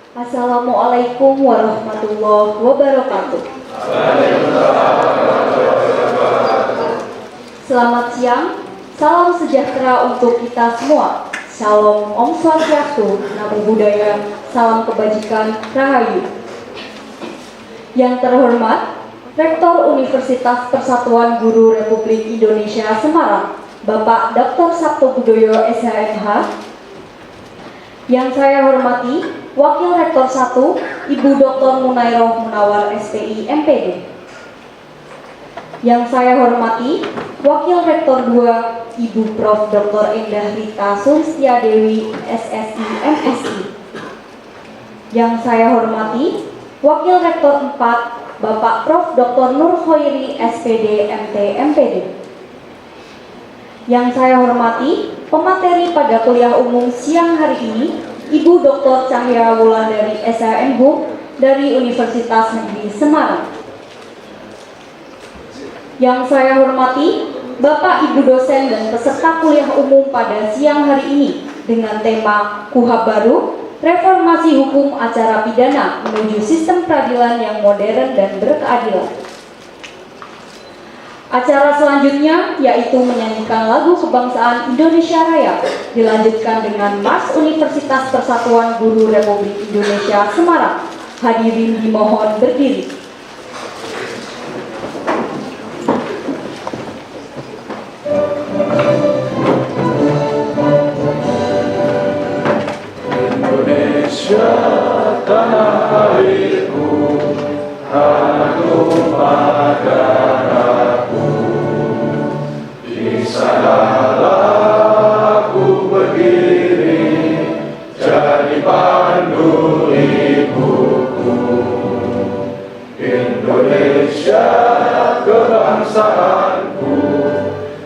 Assalamualaikum warahmatullahi wabarakatuh. Selamat siang, salam sejahtera untuk kita semua. Shalom, Om Swastiastu, Namo Buddhaya, salam kebajikan, Rahayu. Yang terhormat, Rektor Universitas Persatuan Guru Republik Indonesia Semarang, Bapak Dr. Sabtobudoyo SHMH. Yang saya hormati, Wakil Rektor 1, Ibu Dr. Munairoh Munawar SPI MPD. Yang saya hormati, Wakil Rektor 2, Ibu Prof. Dr. Endah Rita Sulistiadewi SSI MSI. Yang saya hormati, Wakil Rektor 4, Bapak Prof. Dr. Nur Khoiri SPD MT MPD. Yang saya hormati, pemateri pada kuliah umum siang hari ini, Ibu Dr. Cahya Wulandari SHMH dari Universitas Negeri Semarang. Yang saya hormati, Bapak Ibu dosen dan peserta kuliah umum pada siang hari ini dengan tema KUHP Baru, Reformasi Hukum Acara Pidana menuju Sistem Peradilan yang Modern dan Berkeadilan. Acara selanjutnya yaitu menyanyikan lagu kebangsaan Indonesia Raya, dilanjutkan dengan Mars Universitas Persatuan Guru Republik Indonesia Semarang. Hadirin dimohon berdiri. Indonesia tanah airku, tanah tumpah darahku. Di sanalah aku berdiri, jadi pandu ibuku. Indonesia kebangsaanku,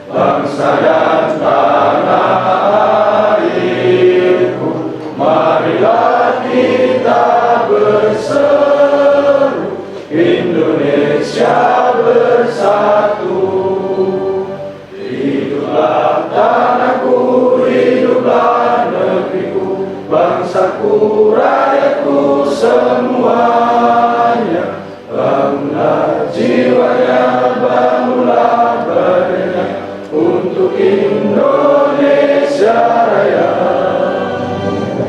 bangsa dan tanah airku. Marilah kita berseru, Indonesia bersatu. Hiduplah tanahku, hiduplah negeriku, bangsaku, rakyatku semuanya. Bangunlah jiwanya, bangunlah badannya untuk Indonesia Raya.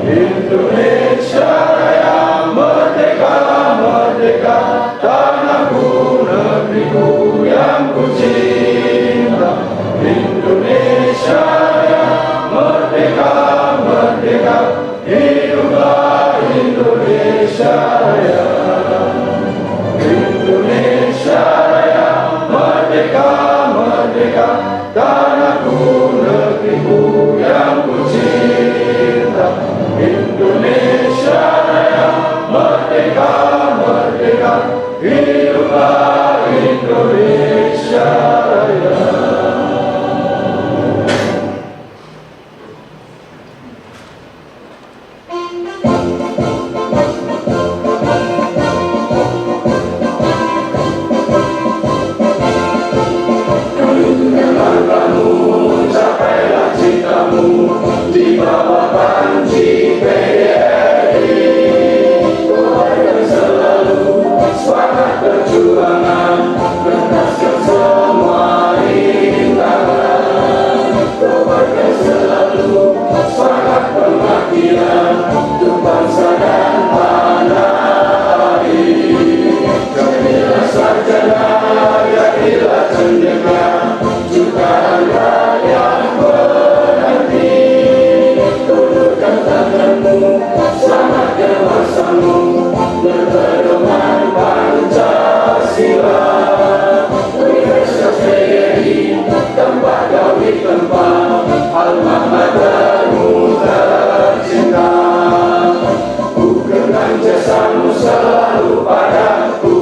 Indonesia Raya, merdeka, merdeka, tanahku, negeriku yang ku cinta. Indonesia Raya, merdeka, merdeka, hiduplah Indonesia Raya. Indonesia Raya, merdeka, merdeka, tanahku, negeriku yang ku cinta. Indonesia Raya, merdeka, merdeka, hiduplah Indonesia Raya. Capailah citamu di bawah panji PDRI. Keluarga selalu semangat perjuangan, tuntaskan semua rintangan. Keluarga selalu semangat pengabdian untuk bangsa dan tanah air. Jadilah sarjana, jadilah cendekia, jutaan rakyat menanti. Tundukkan tanganmu, selamat dewasamu, berpedoman Pancasila. Universitas PGRI, tempat gawi tempat, alma matermu tercinta. Ku kenang jasamu selalu padaku,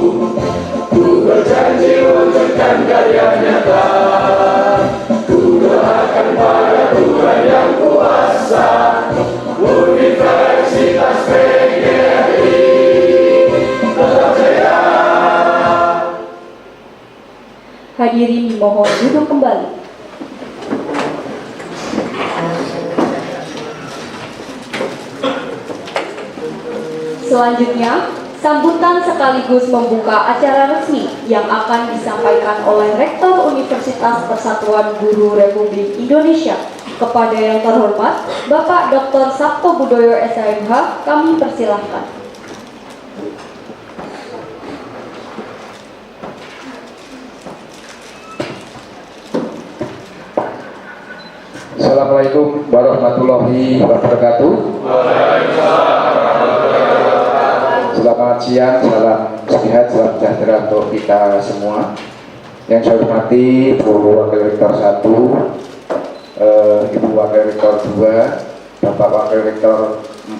ku berjanji wujudkan karya nyata. Ku doakan pada Tuhan yang kuasa, Universitas PGRI tetap jaya. Hadirin dimohon duduk kembali. Selanjutnya, sambutan sekaligus membuka acara resmi yang akan disampaikan oleh Rektor Universitas Persatuan Guru Republik Indonesia. Kepada yang terhormat, Bapak Dr. Sabto Budoyo SMH, kami persilahkan. Assalamualaikum warahmatullahi wabarakatuh. Selamat siang, salam sehat, salam sejahtera untuk kita semua. Yang saya hormati Bu Wakil Rektor 1, Ibu Wakil Rektor 2, Bapak Wakil Rektor 4.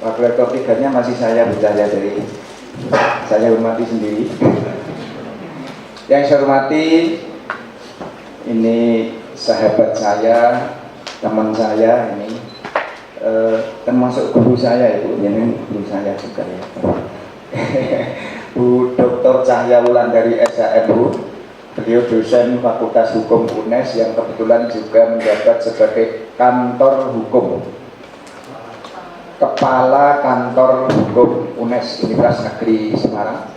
Wakil Rektor 3-nya masih saya bercaya dari saya hormati sendiri. Yang saya hormati, ini sahabat saya, teman saya ini, termasuk guru saya itu, ini guru saya juga ya. Bu Dr. Cahya Wulandari SHMU, beliau dosen Fakultas Hukum UNES yang kebetulan juga menjabat sebagai kantor hukum, kepala kantor hukum UNES Universitas Negeri Semarang.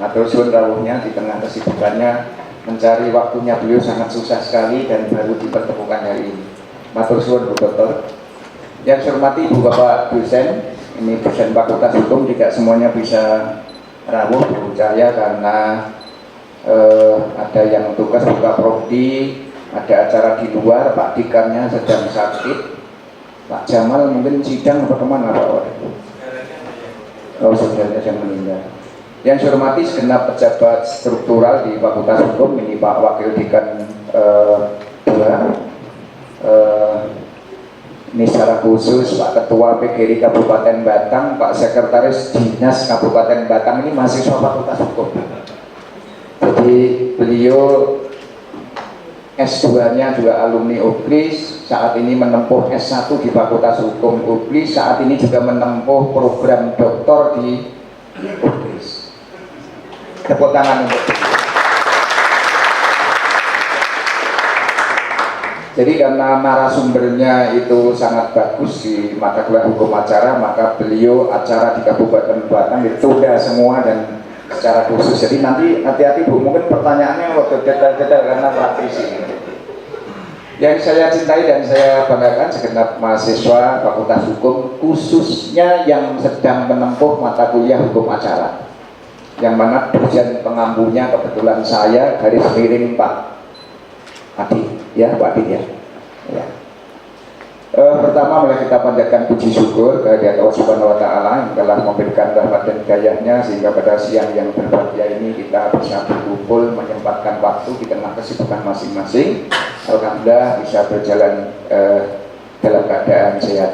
Matur suwun rawuhnya di tengah kesibukannya, mencari waktunya beliau sangat susah sekali dan baru dipertemukan hari ini. Matur suwun Bu Dokter. Yang saya hormati Bu Bapak dosen, ini dosen Fakultas Hukum, tidak semuanya bisa rawuh Bu Cahya karena ada yang tugas buka prodi, ada acara di luar, Pak Dikannya sedang sakit, Pak Jamal mungkin sidang atau kemana Pak? Oh, saudaranya yang meninggal. Yang saya hormati segenap pejabat struktural di Fakultas Hukum, ini Pak Wakil Dekan 2, ini secara khusus Pak Ketua PGRI Kabupaten Batang, Pak Sekretaris Dinas Kabupaten Batang, ini mahasiswa Fakultas Hukum. Jadi beliau S2-nya juga alumni UPLIS, saat ini menempuh S1 di Fakultas Hukum UPLIS, saat ini juga menempuh program doktor di UPLIS. Tepuk tangan untuk beliau. Jadi karena narasumbernya itu sangat bagus di mata kuliah hukum acara, maka beliau acara di Kabupaten Batang ditunda semua dan secara khusus. Jadi nanti hati-hati Bu, mungkin pertanyaannya waktu detail-detail karena praktisi. Yang saya cintai dan saya banggakan segenap mahasiswa Fakultas Hukum, khususnya yang sedang menempuh mata kuliah hukum acara, yang mana dosen pengampunya kebetulan saya, garis miring Pak Adi, ya Pak Adi ya. Pertama mari kita panjatkan puji syukur kehadirat Allah Subhanahu Wa Taala yang telah memberikan rahmat dan hidayahnya sehingga pada siang yang berbahagia ini kita bisa berkumpul menyempatkan waktu di tengah kesibukan masing-masing. Alhamdulillah bisa berjalan dalam keadaan sehat.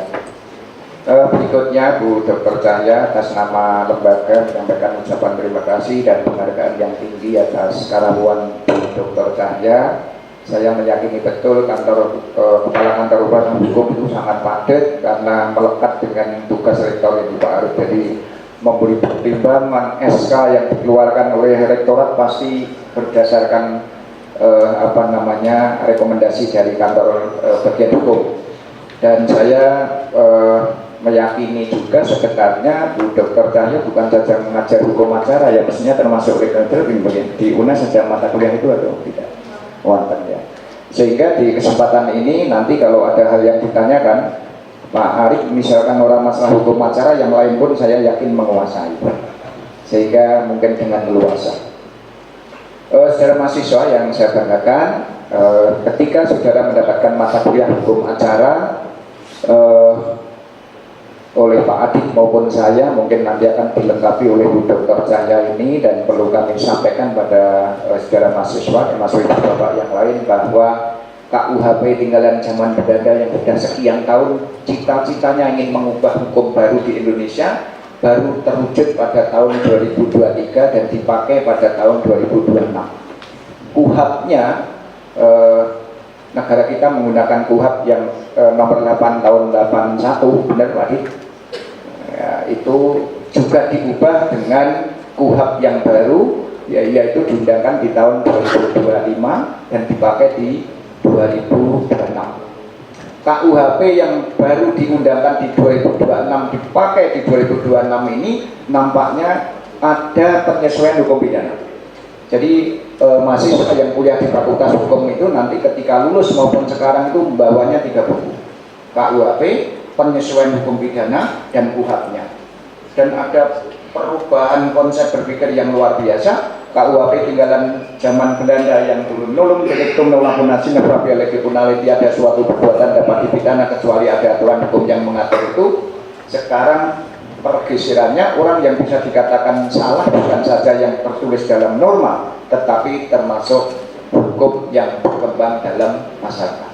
Berikutnya Bu Dr. Cahya atas nama lembaga menyampaikan ucapan terima kasih dan penghargaan yang tinggi atas karawan Bu Dr. Cahya. Saya meyakini betul kepala kantor hukum itu sangat padat karena melekat dengan tugas rektor ini Pak Arif. Jadi memberi pertimbangan SK yang dikeluarkan oleh rektorat pasti berdasarkan rekomendasi dari kantor bagian hukum. Dan saya meyakini juga sebenarnya Bu Dr. Cahya bukan saja mengajar hukum acara, ya mestinya termasuk rektor di UNES sejak mata kuliah itu atau tidak? Wonten ya. Sehingga di kesempatan ini nanti kalau ada hal yang ditanyakan Pak Arif, misalkan orang masalah hukum acara, yang lain pun saya yakin menguasai, sehingga mungkin dengan leluasa. Saudara mahasiswa yang saya banggakan, ketika saudara mendapatkan mata kuliah hukum acara oleh Pak Adit maupun saya, mungkin nanti akan dilengkapi oleh Bu Dr. Cahya ini, dan perlu kami sampaikan pada saudara mahasiswa termasuk bapak yang lain bahwa KUHP tinggalan zaman belanda yang sudah sekian tahun cita-citanya ingin mengubah hukum baru di Indonesia baru terwujud pada tahun 2023 dan dipakai pada tahun 2026. KUHP-nya negara kita menggunakan KUHP yang nomor 8 tahun 81, benar Pak Adit? Ya, itu juga diubah dengan KUHP yang baru, yaitu diundangkan di tahun 2025 dan dipakai di 2026. KUHP yang baru diundangkan di 2026 dipakai di 2026 ini nampaknya ada penyesuaian hukum pidana. Jadi mahasiswa yang kuliah di Fakultas Hukum itu nanti ketika lulus maupun sekarang itu membawanya 3 buku, KUHP, penyesuaian hukum pidana, dan KUHP-nya. Dan ada perubahan konsep berpikir yang luar biasa. KUHP tinggalan zaman Belanda yang dulu nulung delictum non lacunae propria lege punale, tiada suatu perbuatan dapat dipidana kecuali ada aturan hukum yang mengatur itu. Sekarang pergeserannya, orang yang bisa dikatakan salah bukan saja yang tertulis dalam norma, tetapi termasuk hukum yang berkembang dalam masyarakat.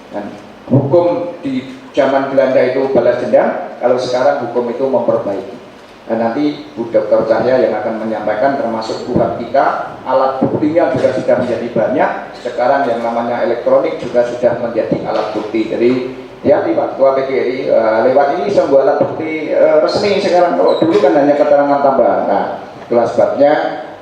Dan hukum di zaman Belanda itu balas dendam, kalau sekarang hukum itu memperbaiki. Dan nanti Bu Dr. Cahya yang akan menyampaikan, termasuk bukan kita, alat buktinya juga sudah menjadi banyak. Sekarang yang namanya elektronik juga sudah menjadi alat bukti. Jadi ya Pak Ketua PGRI, lewat ini sebuah alat bukti resmi sekarang. Kalau dulu kan hanya keterangan tambahan. Nah, itulah sebabnya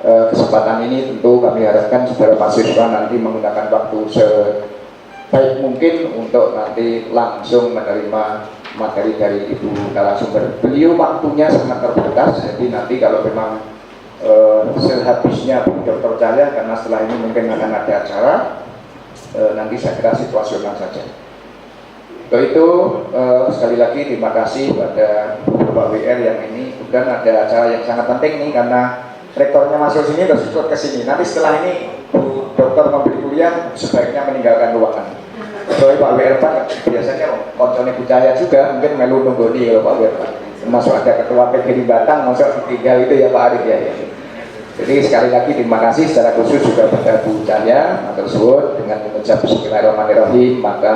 kesempatan ini tentu kami harapkan saudara mahasiswa nanti menggunakan waktu sebaik mungkin untuk nanti langsung menerima materi dari Ibu narasumber. Beliau waktunya sangat terbatas, jadi nanti kalau memang sehabisnya Bu Dr. Cahya, karena setelah ini mungkin akan ada acara, nanti saya kira situasional saja. Untuk itu sekali lagi terima kasih pada Bapak WR yang ini. Kemudian ada acara yang sangat penting nih, karena rektornya masuk sini terus ikut ke sini. Nanti setelah ini Bu Dokter memberi kuliah sebaiknya meninggalkan ruangan. Soalnya Pak WR Pak biasanya koncone Bu Cahya juga mungkin melu nunggoni kalau Pak WR Pak. Termasuk ada ketua PGRI Batang masuk tinggal itu ya Pak Arif ya. Jadi sekali lagi terima kasih secara khusus juga pada Bu Cahya tersebut dengan mengucap Bismillahirrahmanirrahim. Maka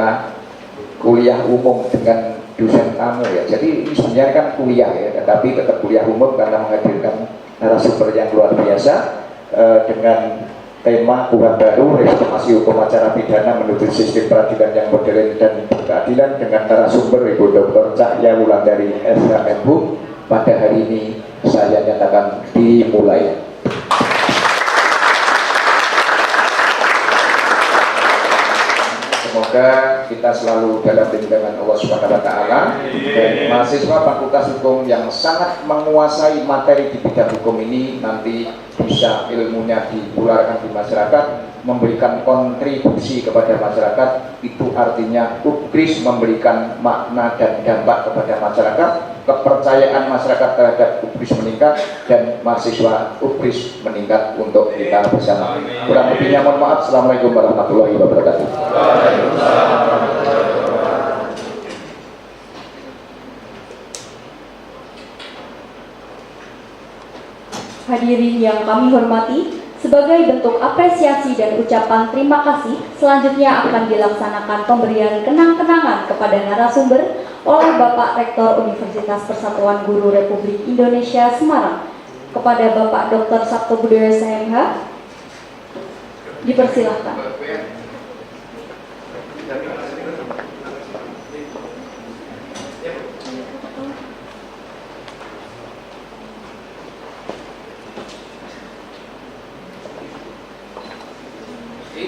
kuliah umum dengan dosen tamu ya. Jadi ini sebenarnya kan kuliah ya, tetapi tetap kuliah umum karena menghadirkan narasumber yang luar biasa dengan tema KUHP baru, reformasi hukum acara pidana menuju sistem peradilan yang modern dan keadilan, dengan narasumber Ibu Dr. Cahya Wulandari SHMHum. Pada hari ini saya nyatakan dimulai. Semoga kita selalu dalam lindungan Allah Subhanahu wa Ta'ala, dan mahasiswa Fakultas Hukum yang sangat menguasai materi di bidang hukum ini nanti bisa ilmunya ditularkan di masyarakat, memberikan kontribusi kepada masyarakat. Itu artinya UPGRIS memberikan makna dan dampak kepada masyarakat, kepercayaan masyarakat terhadap UPGRIS meningkat, dan mahasiswa UPGRIS meningkat untuk kita bersama. Kurang lebihnya mohon maaf. Assalamualaikum warahmatullahi wabarakatuh. Hadirin yang kami hormati, sebagai bentuk apresiasi dan ucapan terima kasih, selanjutnya akan dilaksanakan pemberian kenang-kenangan kepada narasumber oleh Bapak Rektor Universitas Persatuan Guru Republik Indonesia Semarang. Kepada Bapak Dr. Sabto Budoyo SMH, dipersilahkan.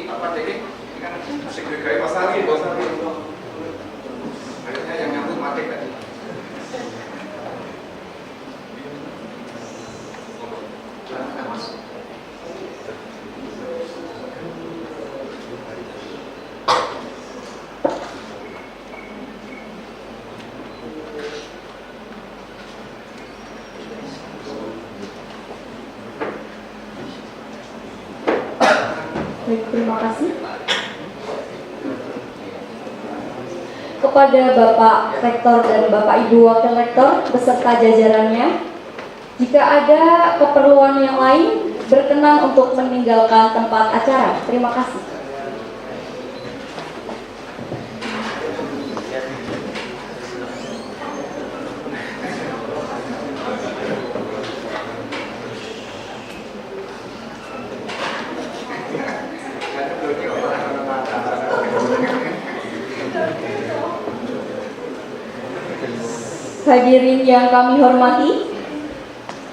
Apa jadi? Ini kan segera Mas Ari, Bos Ari. Akhirnya yang nyambut mati tadi. Baik, terima kasih. Kepada Bapak Rektor dan Bapak Ibu Wakil Rektor beserta jajarannya, jika ada keperluan yang lain, berkenan untuk meninggalkan tempat acara. Terima kasih. Hadirin yang kami hormati,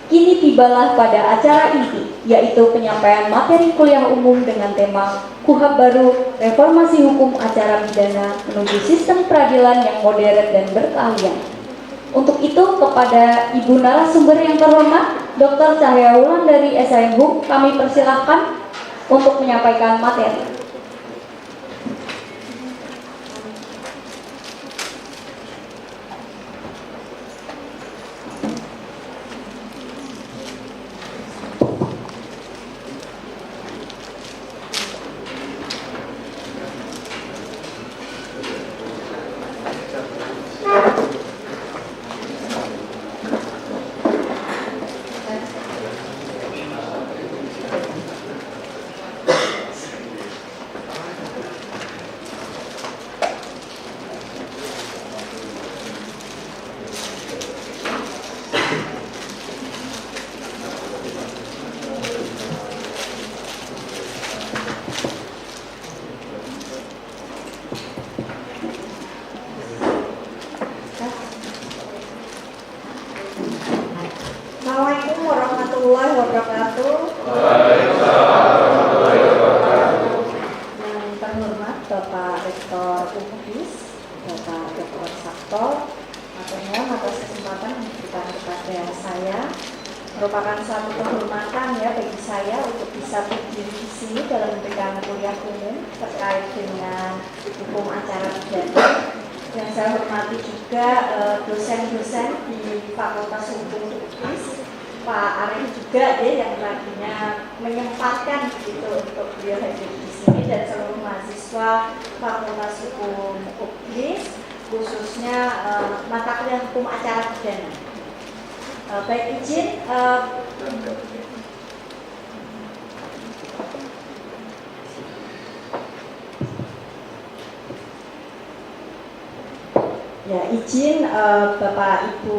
Kini tibalah pada acara inti, yaitu penyampaian materi kuliah umum dengan tema KUHAP baru, reformasi hukum acara pidana menuju sistem peradilan yang modern dan berkeahlian. Untuk itu, kepada Ibu narasumber yang terhormat, Dr. Cahya Wulandari SIM HUM, kami persilahkan untuk menyampaikan materi. Assalamualaikum warahmatullahi wabarakatuh. Yang terhormat Bapak Rektor UNIS, Bapak Dr. Sabto, maturnya atas kesempatan yang diberikan kepada saya. Merupakan suatu kehormatan ya bagi saya untuk bisa berdiri di sini dalam memberikan kuliah umum terkait dengan hukum acara pidana. Yang saya hormati juga dosen-dosen di Fakultas Hukum UNIS, Pak Arif juga ya yang tadinya menyempatkan gitu untuk beliau hadir di sini, dan seluruh mahasiswa Fakultas Hukum UNIS, khususnya mata kuliah hukum acara pidana. Baik, izin Bapak Ibu,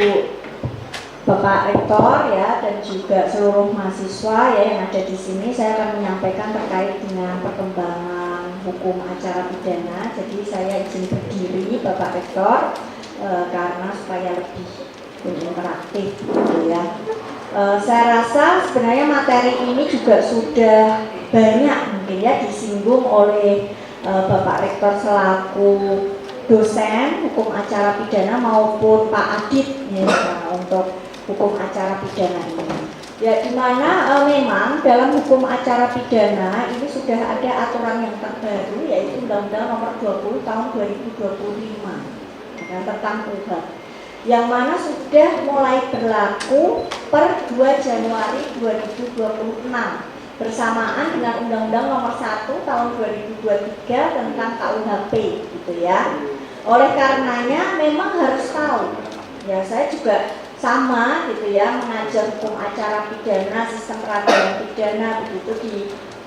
Bapak Rektor ya, dan juga seluruh mahasiswa ya yang ada di sini, saya akan menyampaikan terkait dengan perkembangan hukum acara pidana. Jadi saya izin berdiri Bapak Rektor karena supaya lebih interaktif gitu ya. Saya rasa sebenarnya materi ini juga sudah banyak mungkin ya disinggung oleh Bapak Rektor selaku dosen hukum acara pidana maupun Pak Adit ya, untuk hukum acara pidana ini. Ya, di mana memang dalam hukum acara pidana ini sudah ada aturan yang terbaru, yaitu Undang-Undang Nomor 20 Tahun 2025 ya, tentang KUHAP, yang mana sudah mulai berlaku per 2 Januari 2026 bersamaan dengan Undang-Undang Nomor 1 Tahun 2023 tentang KUHP gitu ya. Oleh karenanya memang harus tahu. Ya, saya juga sama gitu ya, mengajar hukum acara pidana, sistem peradilan pidana begitu di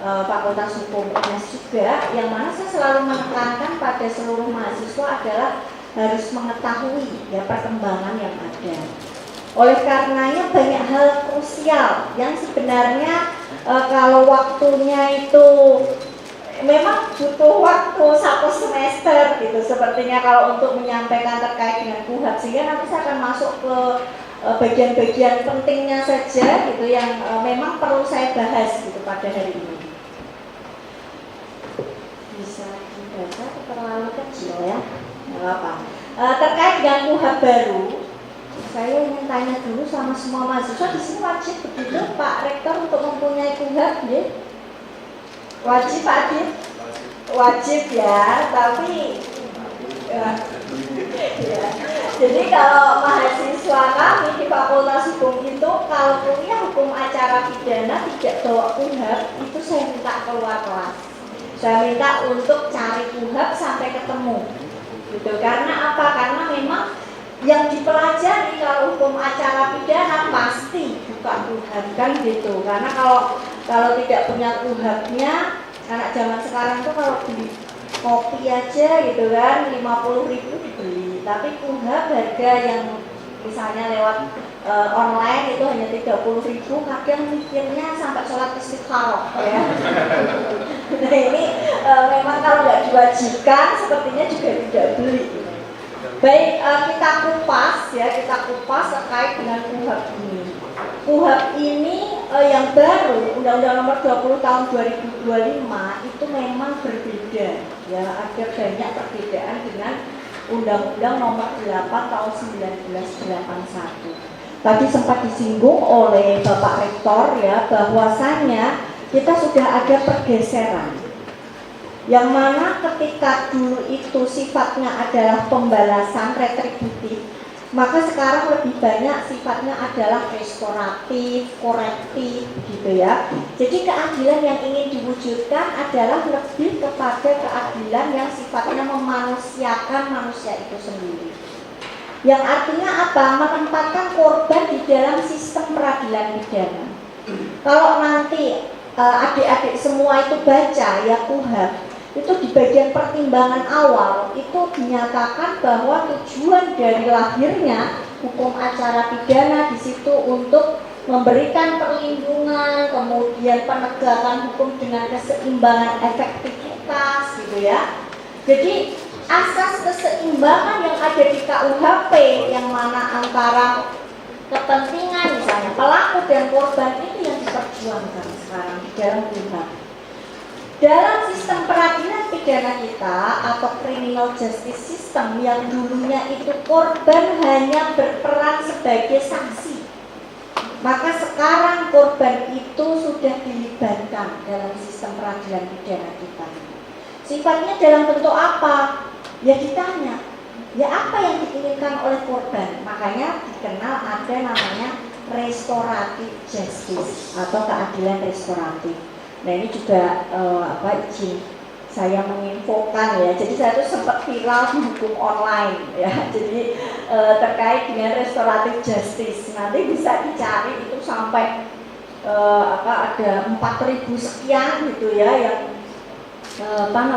Fakultas Hukum UNES juga, yang mana saya selalu menekankan pada seluruh mahasiswa adalah harus mengetahui ya perkembangan yang ada. Oleh karenanya banyak hal krusial yang sebenarnya kalau waktunya itu memang butuh waktu 1 semester gitu sepertinya kalau untuk menyampaikan terkait dengan KUHAP, sehingga nanti saya akan masuk ke bagian-bagian pentingnya saja gitu yang memang perlu saya bahas gitu pada hari ini. Bisa dibaca terlalu kecil ya, nggak apa-apa. Terkait dengan KUHAP baru, saya ingin tanya dulu sama semua mahasiswa di sini, wajib begitu Pak Rektor untuk mempunyai KUHAP ya? Wajib Pak Adit? Wajib ya, tapi ya. Jadi kalau mahasiswa kami di Fakultas Hukum itu kalau kuliah hukum acara pidana tidak bawa KUHAP, itu saya minta keluar kelas. Saya minta untuk cari KUHAP sampai ketemu gitu. Karena apa? Karena memang yang dipelajari kalau hukum acara pidana pasti bukan KUHAP kan gitu. Karena kalau tidak punya KUHAP-nya, anak zaman sekarang tuh kalau beli kopi aja gitu kan 50.000 dibeli, tapi KUHAP harga yang misalnya lewat online itu hanya 30.000, kadang mikirnya sampai sholat istikharah ya. Nah ini memang kalau nggak diwajibkan sepertinya juga tidak beli. Baik, kita kupas terkait dengan KUHAP ini. KUHP ini yang baru, Undang-Undang Nomor 20 Tahun 2025 itu memang berbeda, ya, ada banyak perbedaan dengan Undang-Undang Nomor 8 Tahun 1981. Tadi sempat disinggung oleh Bapak Rektor, ya, bahwasannya kita sudah ada pergeseran, yang mana ketika dulu itu sifatnya adalah pembalasan retributif, maka sekarang lebih banyak sifatnya adalah restoratif, korektif, gitu ya. Jadi keadilan yang ingin diwujudkan adalah lebih kepada keadilan yang sifatnya memanusiakan manusia itu sendiri. Yang artinya apa? Menempatkan korban di dalam sistem peradilan pidana. Kalau nanti adik-adik semua itu baca ya KUHP, itu di bagian pertimbangan awal itu dinyatakan bahwa tujuan dari lahirnya hukum acara pidana di situ untuk memberikan perlindungan, kemudian penegakan hukum dengan keseimbangan efektivitas, gitu ya. Jadi asas keseimbangan yang ada di KUHP yang mana antara kepentingan misalnya pelaku dan korban itu yang diperjuangkan sekarang di dalam KUHP. Dalam sistem peradilan pidana kita atau criminal justice system yang dulunya itu korban hanya berperan sebagai saksi, maka sekarang korban itu sudah dilibatkan dalam sistem peradilan pidana kita. Sifatnya dalam bentuk apa? Ya ditanya, ya apa yang diinginkan oleh korban? Makanya dikenal ada namanya restoratif justice atau keadilan restoratif. Nah ini juga izin saya menginfokan ya. Jadi saya tuh sempat viral di hukum online ya. Jadi terkait dengan restoratif justice. Nanti bisa dicari itu sampai ada 4.000 sekian gitu ya yang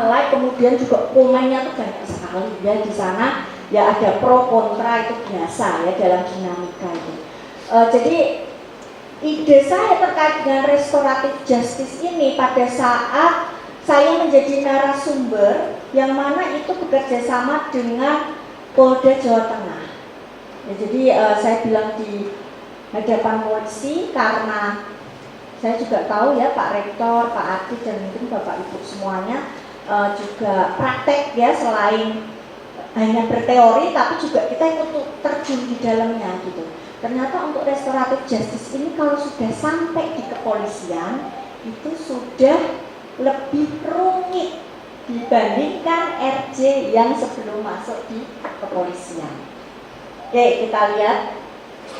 like, kemudian juga komennya tuh banyak sekali ya di sana. Ya ada pro kontra itu biasa ya dalam dinamika itu. Jadi ide saya terkait dengan restoratif justice ini pada saat saya menjadi narasumber yang mana itu bekerja sama dengan Polda Jawa Tengah. Ya, jadi saya bilang di hadapan polisi karena saya juga tahu ya Pak Rektor, Pak Adi dan mungkin Bapak Ibu semuanya juga praktek ya, selain hanya berteori tapi juga kita ikut terjun di dalamnya gitu. Ternyata untuk restoratif justice ini kalau sudah sampai di kepolisian itu sudah lebih rumit dibandingkan RJ yang sebelum masuk di kepolisian. Oke, kita lihat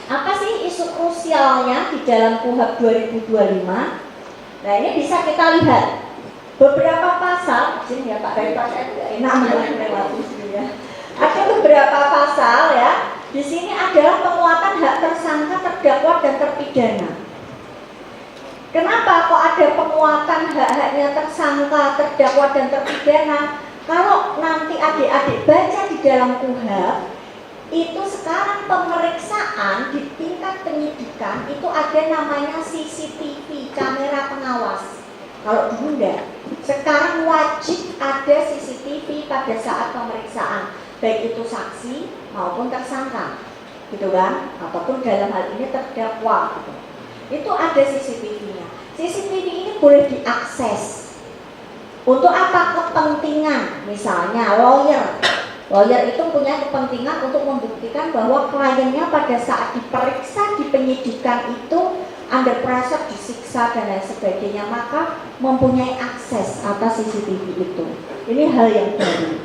apa sih isu krusialnya di dalam KUHP 2025. Nah ini bisa kita lihat beberapa pasal, sini ya Pak Rektor, saya tidak enak melewati sini ya. Ada beberapa pasal ya. Di sini adalah penguatan hak tersangka, terdakwa dan terpidana. Kenapa kok ada penguatan hak-haknya tersangka, terdakwa dan terpidana? Kalau nanti adik-adik baca di dalam KUHP, itu sekarang pemeriksaan di tingkat penyidikan itu ada namanya CCTV, kamera pengawas. Kalau dulu enggak, sekarang wajib ada CCTV pada saat pemeriksaan, baik itu saksi maupun tersangka, gitu kan? Ataupun dalam hal ini terdakwa, gitu. Itu ada CCTV-nya. CCTV ini boleh diakses. Untuk apa? Kepentingan, misalnya lawyer itu punya kepentingan untuk membuktikan bahwa kliennya pada saat diperiksa di penyidikan itu under pressure, disiksa dan lain sebagainya, maka mempunyai akses atas CCTV itu. Ini hal yang baru.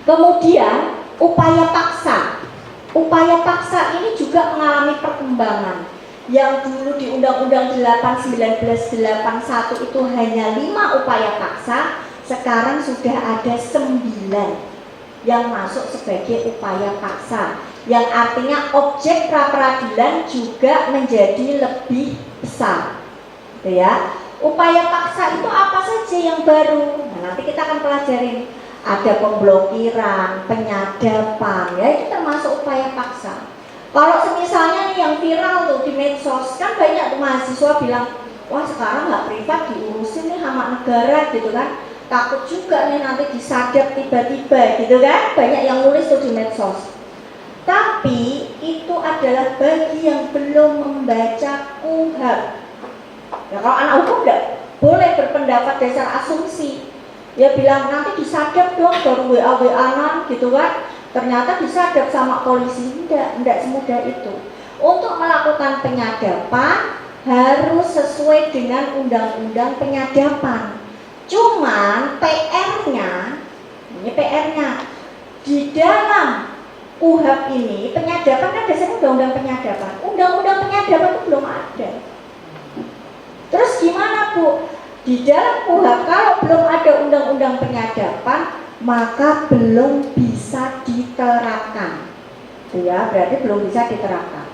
Kemudian upaya paksa. Upaya paksa ini juga mengalami perkembangan. Yang dulu di Undang-Undang 8/1981 itu hanya 5 upaya paksa, sekarang sudah ada 9 yang masuk sebagai upaya paksa. Yang artinya objek pra-peradilan juga menjadi lebih besar. Gitu ya. Upaya paksa itu apa saja yang baru? Nah, nanti kita akan pelajarin. Ada pemblokiran, penyadapan, ya itu termasuk upaya paksa. Kalau misalnya nih yang viral tuh di medsos, kan banyak tuh mahasiswa bilang, wah sekarang nggak privat diurusin nih sama negara gitu kan, takut juga nih nanti disadap tiba-tiba gitu kan, banyak yang nulis tuh di medsos. Tapi Tapi itu adalah bagi yang belum membaca KUHP. Ya, kalau anak hukum enggak boleh berpendapat dasar asumsi. Ya bilang nanti disadap dong baru WA-WA-an gitu kan. Ternyata disadap sama polisi. Enggak semudah itu. Untuk melakukan penyadapan harus sesuai dengan undang-undang penyadapan. Cuman PR-nya, ini PR-nya, di dalam KUHP ini penyadapan kan dasarnya undang-undang penyadapan. Undang-undang penyadapan itu belum ada. Terus gimana Bu? Di dalam KUHP kalau belum ada undang-undang penyadapan maka belum bisa diterapkan. Ya, berarti belum bisa diterapkan.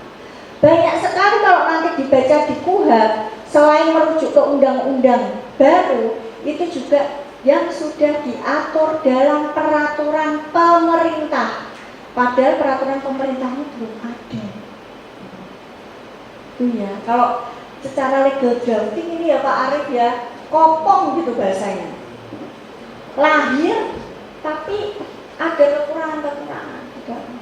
Banyak sekali kalau nanti dibaca di KUHP selain merujuk ke undang-undang baru itu juga yang sudah diatur dalam peraturan pemerintah. Padahal peraturan pemerintahnya belum ada. Iya, kalau secara legal drafting ini ya Pak Arief ya, kopong gitu bahasanya. Lahir tapi ada kekurangan-kekurangan.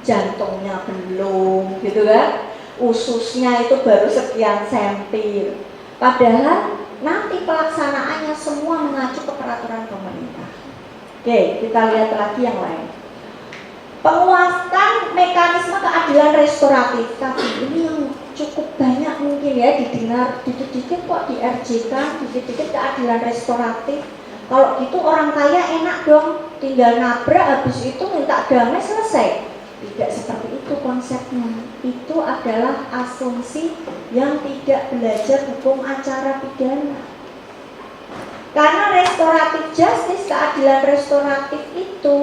Jantungnya belum gitu kan. Ususnya itu baru sekian senti. Padahal nanti pelaksanaannya semua mengacu ke peraturan pemerintah. Oke, kita lihat lagi yang lain. Penguatan mekanisme keadilan restoratif. Tapi ini yang cukup banyak mungkin ya didengar, dikit-dikit kok di RJ-kan, dikit-dikit keadilan restoratif. Kalau gitu orang kaya enak dong, tinggal nabrak habis itu minta damai selesai. Tidak seperti itu konsepnya. Itu adalah asumsi yang tidak belajar hukum acara pidana. Karena restoratif justice, keadilan restoratif itu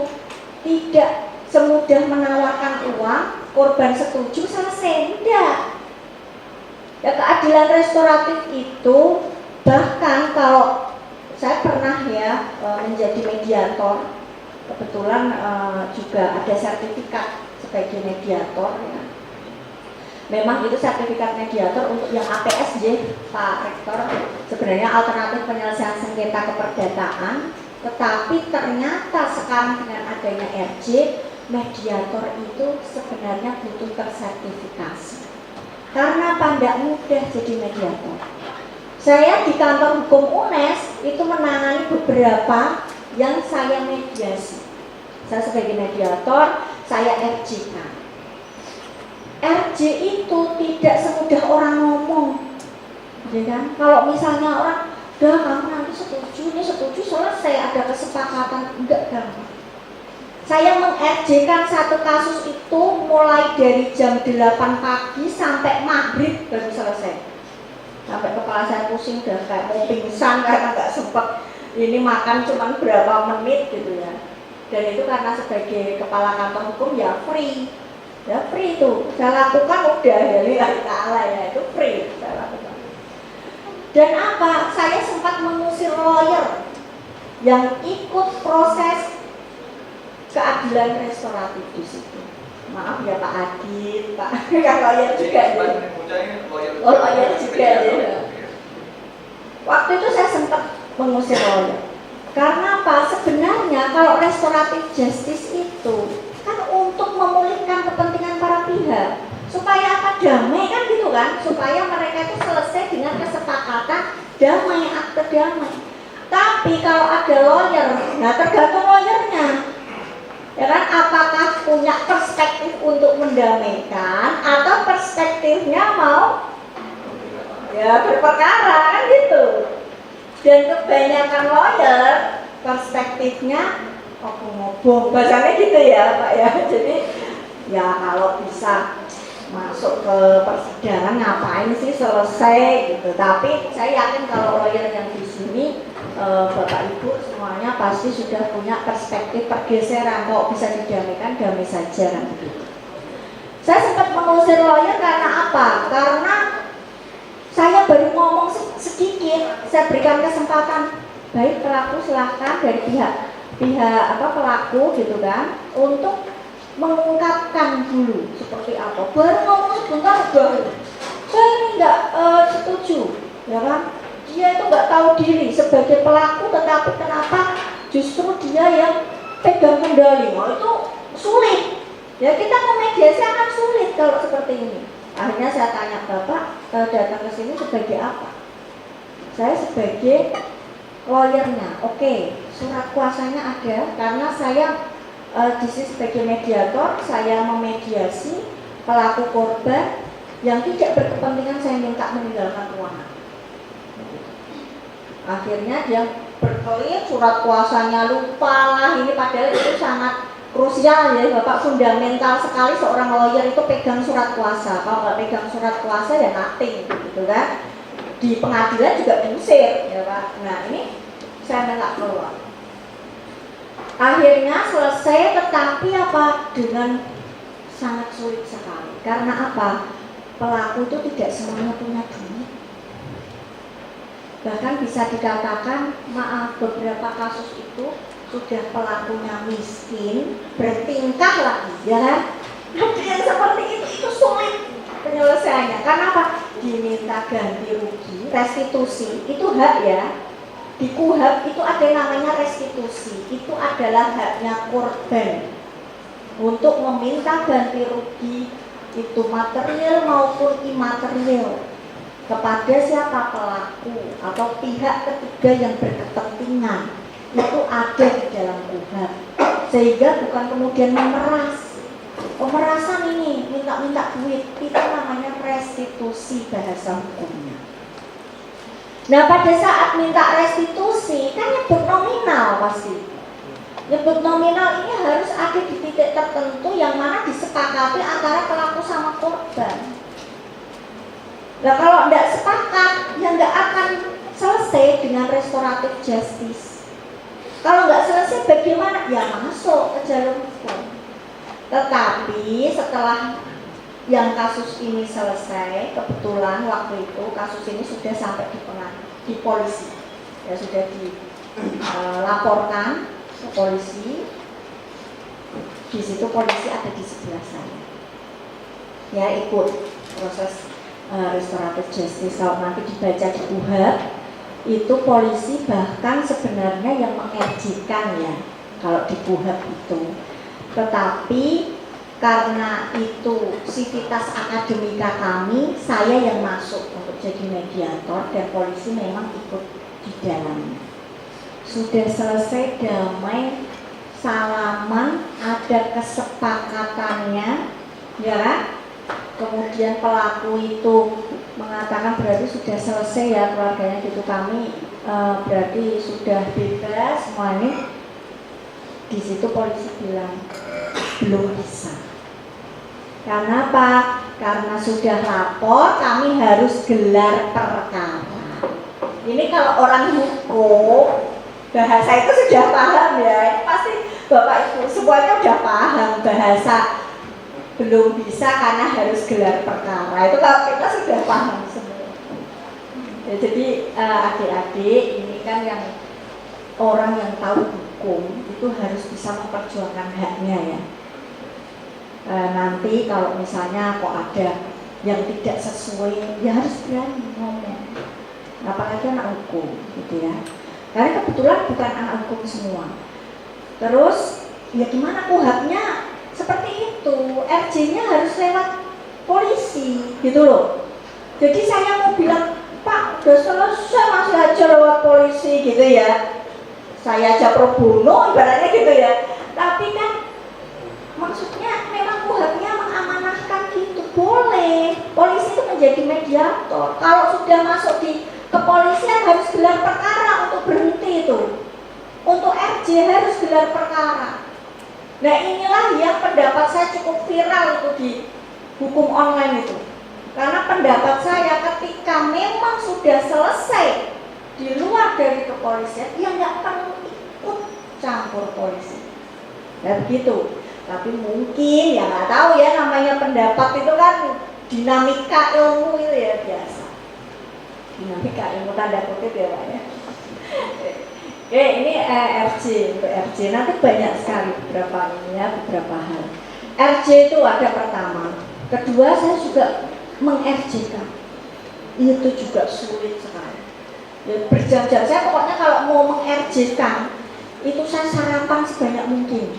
tidak semudah menawarkan uang, korban setuju selesai. Tidak. Ya, keadilan restoratif itu bahkan kalau saya pernah ya menjadi mediator, kebetulan juga ada sertifikat sebagai mediator ya. Memang itu sertifikat mediator untuk yang APSJ Pak Rektor, sebenarnya alternatif penyelesaian sengketa keperdataan, tetapi ternyata sekarang dengan adanya RJ, mediator itu sebenarnya butuh tersertifikasi. Karena tidak mudah jadi mediator. Saya di kantor hukum UNES itu menangani beberapa yang saya mediasi. Saya sebagai mediator, saya RJ-kan. RJ itu tidak semudah orang ngomong, ya kan? Kalau misalnya orang, udah kamu nanti setuju, ini setuju selesai, ada kesepakatan, enggak gampang. Saya meng-RJ-kan satu kasus itu mulai dari jam 8 pagi sampai maghrib baru selesai. Sampai kepala saya pusing dan kayak mau pingsan karena nggak sempat ini makan cuma berapa menit gitu ya. Dan itu karena sebagai kepala kantor hukum ya free itu saya lakukan udah ya lillahi ta'ala ya, itu free saya lakukan. Dan apa? Saya sempat mengusir lawyer yang ikut proses keadilan restoratif di situ. Maaf ya Pak Adit, Pak kan lawyer juga ya. Oh lawyer juga ya. Waktu itu saya sempat mengusir lawyer. Karena apa? Sebenarnya kalau restoratif justice itu kan untuk memulihkan kepentingan para pihak, supaya apa? Damai kan gitu kan? Supaya mereka itu selesai dengan kesepakatan damai, akte damai. Tapi kalau ada lawyer, nah tergantung lawyernya. Ya kan, apakah punya perspektif untuk mendamaikan atau perspektifnya mau ya berperkara kan gitu. Dan kebanyakan lawyer perspektifnya ngobong, bahasanya gitu ya Pak ya. Jadi ya kalau bisa masuk ke persidangan ngapain sih, selesai gitu. Tapi saya yakin kalau lawyer yang di sini Bapak Ibu semuanya pasti sudah punya perspektif pergeseran, kalau bisa didamaikan damai saja kan begitu. Saya sempat mengusir lawyer karena apa? Karena saya baru ngomong sedikit, saya berikan kesempatan, baik pelaku silahkan dari pihak pelaku gitu kan, untuk mengungkapkan dulu seperti apa. Baru ngomong sebentar baru saya ini nggak setuju, ya kan? Dia itu nggak tahu diri sebagai pelaku, tetapi kenapa justru dia yang pegang kendali? Itu sulit, Ya kita memediasi akan sulit kalau seperti ini. Akhirnya saya tanya, Bapak datang ke sini sebagai apa? Saya sebagai lawyernya. Oke, surat kuasanya ada karena saya di sini sebagai mediator, saya memediasi pelaku korban yang tidak berkepentingan, saya minta meninggalkan ruangan. Akhirnya dia berkelit, surat kuasanya lupa lah, ini padahal itu sangat krusial ya Bapak, fundamental sekali seorang lawyer itu pegang surat kuasa. Kalau nggak pegang surat kuasa ya nothing gitu kan. Di pengadilan juga diusir ya Pak. Nah ini saya minta keluar. Akhirnya selesai, tetapi apa, dengan sangat sulit sekali. Karena apa? Pelaku itu tidak semuanya punya duit. Bahkan bisa dikatakan, maaf, beberapa kasus itu sudah pelakunya miskin, bertingkah lagi, ya kan? Yang seperti itu sulit penyelesaiannya. Karena apa? Diminta ganti rugi, restitusi, itu hak ya. Di KUHAP itu ada namanya restitusi, itu adalah haknya korban untuk meminta ganti rugi, itu material maupun imaterial, kepada siapa, pelaku atau pihak ketiga yang berkepentingan. Itu ada di dalam KUHAP, sehingga bukan kemudian memeras. Pemerasan ini minta-minta duit, itu namanya restitusi bahasa hukumnya. Nah pada saat minta restitusi kan nyebut nominal pasti. Nyebut nominal ini harus ada di titik tertentu yang mana disepakati antara pelaku sama korban. Nah kalau tidak sepakat, ya nggak akan selesai dengan restoratif justice. Kalau nggak selesai bagaimana? Ya masuk ke jalur hukum. Tetapi setelah yang kasus ini selesai, kebetulan waktu itu kasus ini sudah sampai di polisi, ya sudah dilaporkan ke polisi. Di situ polisi ada di sebelah saya, ya ikut proses restoratif justice. Kalau nanti dibaca di KUHAP, itu polisi bahkan sebenarnya yang mengajukan ya kalau di KUHAP itu, tetapi karena itu sivitas akademika kami, saya yang masuk untuk jadi mediator dan polisi memang ikut di dalamnya. Sudah selesai damai, salaman, ada kesepakatannya, ya. Kemudian pelaku itu mengatakan berarti sudah selesai ya keluarganya gitu, kami berarti sudah bebas semua ini. Di situ polisi bilang belum bisa. Karena apa? Karena sudah lapor, kami harus gelar perkara. Ini kalau orang hukum, bahasa itu sudah paham ya. Ini pasti Bapak Ibu semuanya sudah paham bahasa belum bisa karena harus gelar perkara. Itu kalau kita sudah paham semua. Ya, jadi adik-adik ini kan yang orang yang tahu hukum itu harus bisa memperjuangkan haknya ya. Nanti kalau misalnya kok ada yang tidak sesuai, ya harus berani ngomong. Apalagi anak hukum, gitu ya. Karena kebetulan bukan anak hukum semua. Terus, ya gimana KUHAP-nya seperti itu, RJ-nya harus lewat polisi, gitu loh. Jadi saya mau bilang, Pak, udah selesai masih aja lewat polisi, gitu ya. Saya aja pro bono, ibaratnya gitu ya. Tapi kan maksudnya memang KUHAP-nya mengamanahkan gitu, boleh polisi itu menjadi mediator. Kalau sudah masuk di kepolisian harus gelar perkara untuk berhenti itu. Untuk RJ harus gelar perkara. Nah inilah yang pendapat saya cukup viral itu di hukum online itu. Karena pendapat saya ketika memang sudah selesai di luar dari kepolisian, ya nggak perlu ikut campur polisi. Dan begitu. Tapi mungkin ya nggak tahu ya, namanya pendapat itu kan dinamika ilmu itu ya biasa. Dinamika ilmu tanda kutip ya Pak ya. Oke, ini RJ, untuk RJ nanti banyak sekali beberapa ini ya, beberapa hal. RJ itu ada pertama, kedua saya juga meng-RJ-kan. Itu juga sulit sekali. Ya, berjam-jam saya pokoknya kalau mau meng-RJ-kan itu saya sarapan sebanyak mungkin.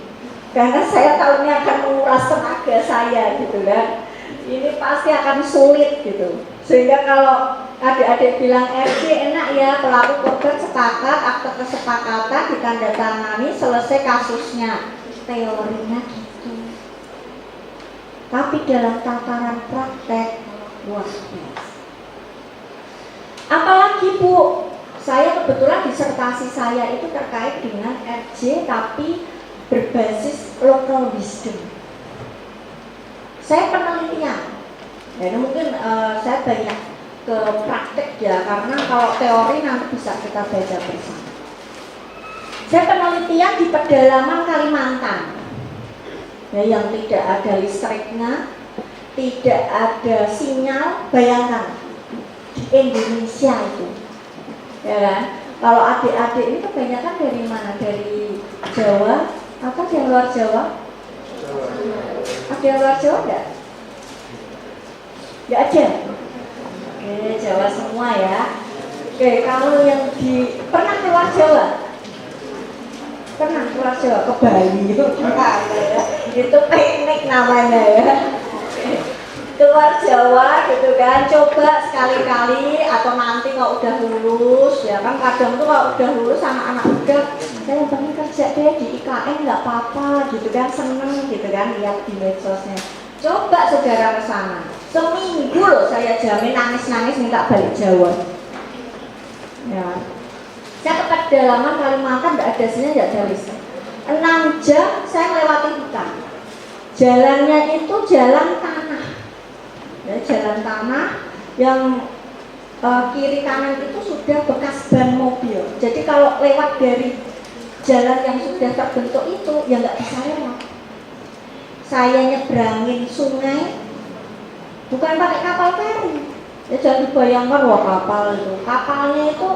karena saya tahu ini akan menguras tenaga saya gitu kan. Ini pasti akan sulit gitu. Sehingga kalau adik-adik bilang RC enak ya, pelaku korban sepakat, akte kesepakatan ditandatangani, selesai kasusnya. Teorinya gitu. Tapi dalam tataran praktek luar biasa. Apalagi Bu, saya kebetulan disertasi saya itu terkait dengan RJ tapi berbasis local wisdom. Saya penelitian, jadi mungkin saya banyak ke praktek ya, karena kalau teori nanti bisa kita baca bersama. Saya penelitian di pedalaman Kalimantan, ya, yang tidak ada listriknya, tidak ada sinyal. Bayangkan di Indonesia itu, ya kan? Kalau adik-adik ini kebanyakan dari mana? Dari Jawa atau dari luar Jawa? Ada yang luar Jawa enggak? Enggak ada? Oke, Jawa semua ya. Oke, kalau yang pernah keluar Jawa? Pernah keluar Jawa? Ke Bali itu ya. Itu piknik namanya ya. Keluar Jawa gitu kan, coba sekali-kali atau nanti kalau udah lulus ya kan, kadang tuh kalau udah lulus sama anak muda, saya pengen kerja deh di IKN nggak apa-apa gitu kan, seneng gitu kan lihat di medsosnya. Coba saudara ke sana, seminggu loh saya jamin nangis-nangis minta balik Jawa. Ya, saya ke pedalaman Kalimantan nggak ada sinyal, nggak ada listrik. 6 jam saya melewati hutan. Jalannya itu jalan tanah. Ya, jalan tanah yang kiri kanan itu sudah bekas ban mobil. Jadi kalau lewat dari jalan yang sudah terbentuk itu ya nggak bisa lewat. Saya nyebrangin sungai bukan pakai kapal feri. Ya jangan dibayangkan wah kapal itu. Kapalnya itu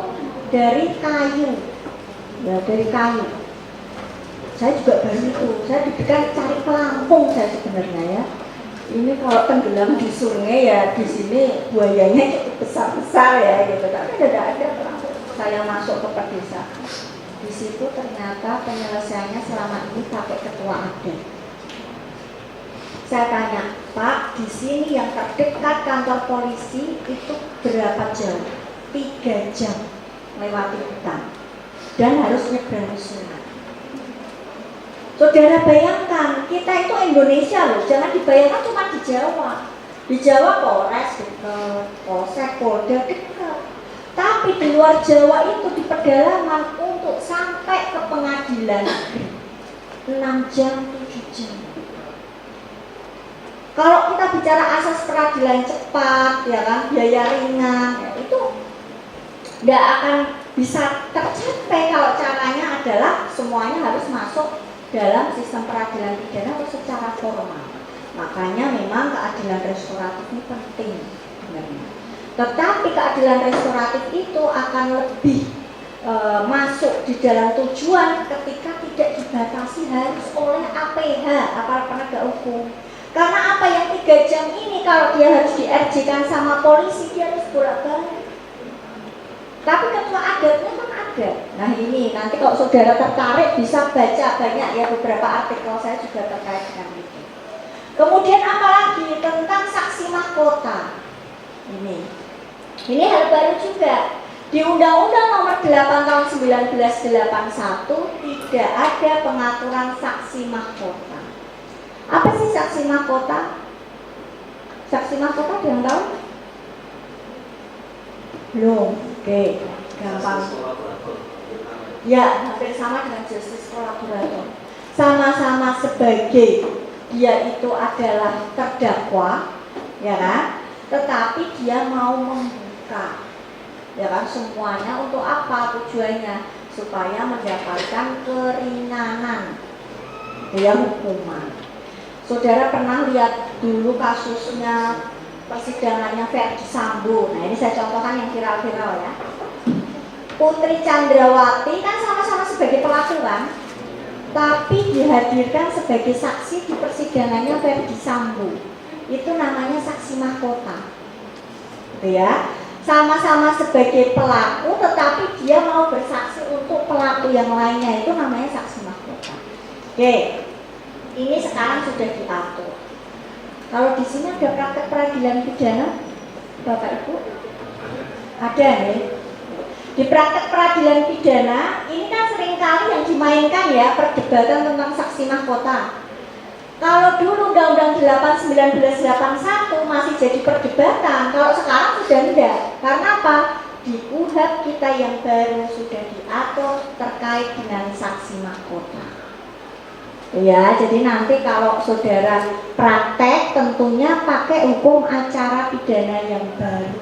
dari kayu. Ya dari kayu. Saya juga baru itu. Saya deg-degan cari pelampung saya sebenarnya ya. Ini kalau tenggelam di sungai ya di sini buayanya cukup besar-besar ya gitu. Tapi tidak ada pelampung. Saya masuk ke pedesaan. Di situ ternyata penyelesaiannya selama ini pakai ketua adat. Saya tanya, Pak, di sini yang terdekat kantor polisi itu berapa jauh? 3 jam melewati hutan dan harus nyebrang sungai. Saudara bayangkan, kita itu Indonesia loh, jangan dibayangkan cuma di Jawa. Di Jawa Polres dekat, Polsek, Polda dekat. Tapi di luar Jawa itu di pedalaman untuk sampai ke pengadilan 6 jam, 7 jam. Kalau kita bicara asas peradilan cepat, ya kan, biaya ringan, ya, itu tidak akan bisa tercapai kalau caranya adalah semuanya harus masuk dalam sistem peradilan pidana atau secara formal. Makanya memang keadilan restoratif ini penting sebenarnya. Tetapi keadilan restoratif itu akan lebih masuk di dalam tujuan ketika tidak dibatasi harus oleh APH, aparat penegak hukum. Karena apa yang 3 jam ini kalau dia harus di-RJ-kan sama polisi dia harus bolak-balik. Tapi ketua adatnya kan ada. Nah ini nanti kalau saudara tertarik bisa baca banyak ya beberapa artikel saya juga terkait dengan itu. Kemudian apalagi tentang saksi mahkota. Ini hal baru juga. Di Undang-Undang Nomor 8 Tahun 1981 tidak ada pengaturan saksi mahkota. Apa sih saksi mahkota? Saksi mahkota ada yang tahu? Belum. Oke, gampang. Ya, hampir sama dengan justice kolaborator. Sama-sama sebagai dia itu adalah terdakwa, ya kan? Tetapi dia mau membuka, ya kan? Semuanya untuk apa tujuannya? Supaya mendapatkan keringanan dia hukuman. Saudara pernah lihat dulu kasusnya persidangannya Verdi Sambo. Nah ini saya contohkan yang viral-viral ya. Putri Chandrawati kan sama-sama sebagai pelaku kan, tapi dihadirkan sebagai saksi di persidangannya Verdi Sambo. Itu namanya saksi mahkota, gitu ya. Sama-sama sebagai pelaku, tetapi dia mau bersaksi untuk pelaku yang lainnya. Itu namanya saksi mahkota. Oke. Ini sekarang sudah diatur. Kalau di sini ada praktek peradilan pidana, Bapak Ibu? Ada nih. Di praktek peradilan pidana, ini kan seringkali yang dimainkan ya, perdebatan tentang saksi mahkota. Kalau dulu Undang-Undang 8 1981 masih jadi perdebatan, kalau sekarang sudah enggak. Karena apa? Di KUHP kita yang baru sudah diatur terkait dengan saksi mahkota. Ya, jadi nanti kalau saudara praktek tentunya pakai hukum acara pidana yang baru.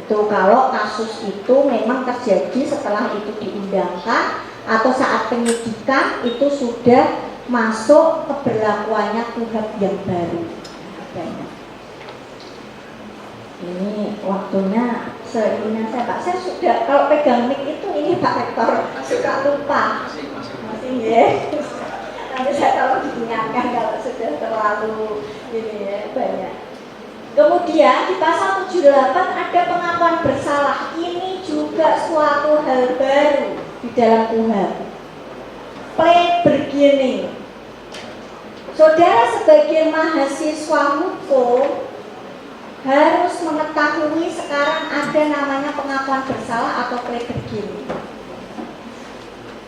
Itu kalau kasus itu memang terjadi setelah itu diundangkan atau saat penyidikan itu sudah masuk keberlakuannya KUHP yang baru. Ini waktunya seingat saya Pak, saya sudah kalau pegang mic itu ini Pak Rektor suka lupa. Masih ya. Nanti saya tolong diingatkan kalau sudah terlalu ini ya banyak. Kemudian di pasal 78 ada pengakuan bersalah. Ini juga suatu hal baru di dalam KUHP. Plea bargaining. Saudara sebagai mahasiswa hukum harus mengetahui sekarang ada namanya pengakuan bersalah atau plea bargaining.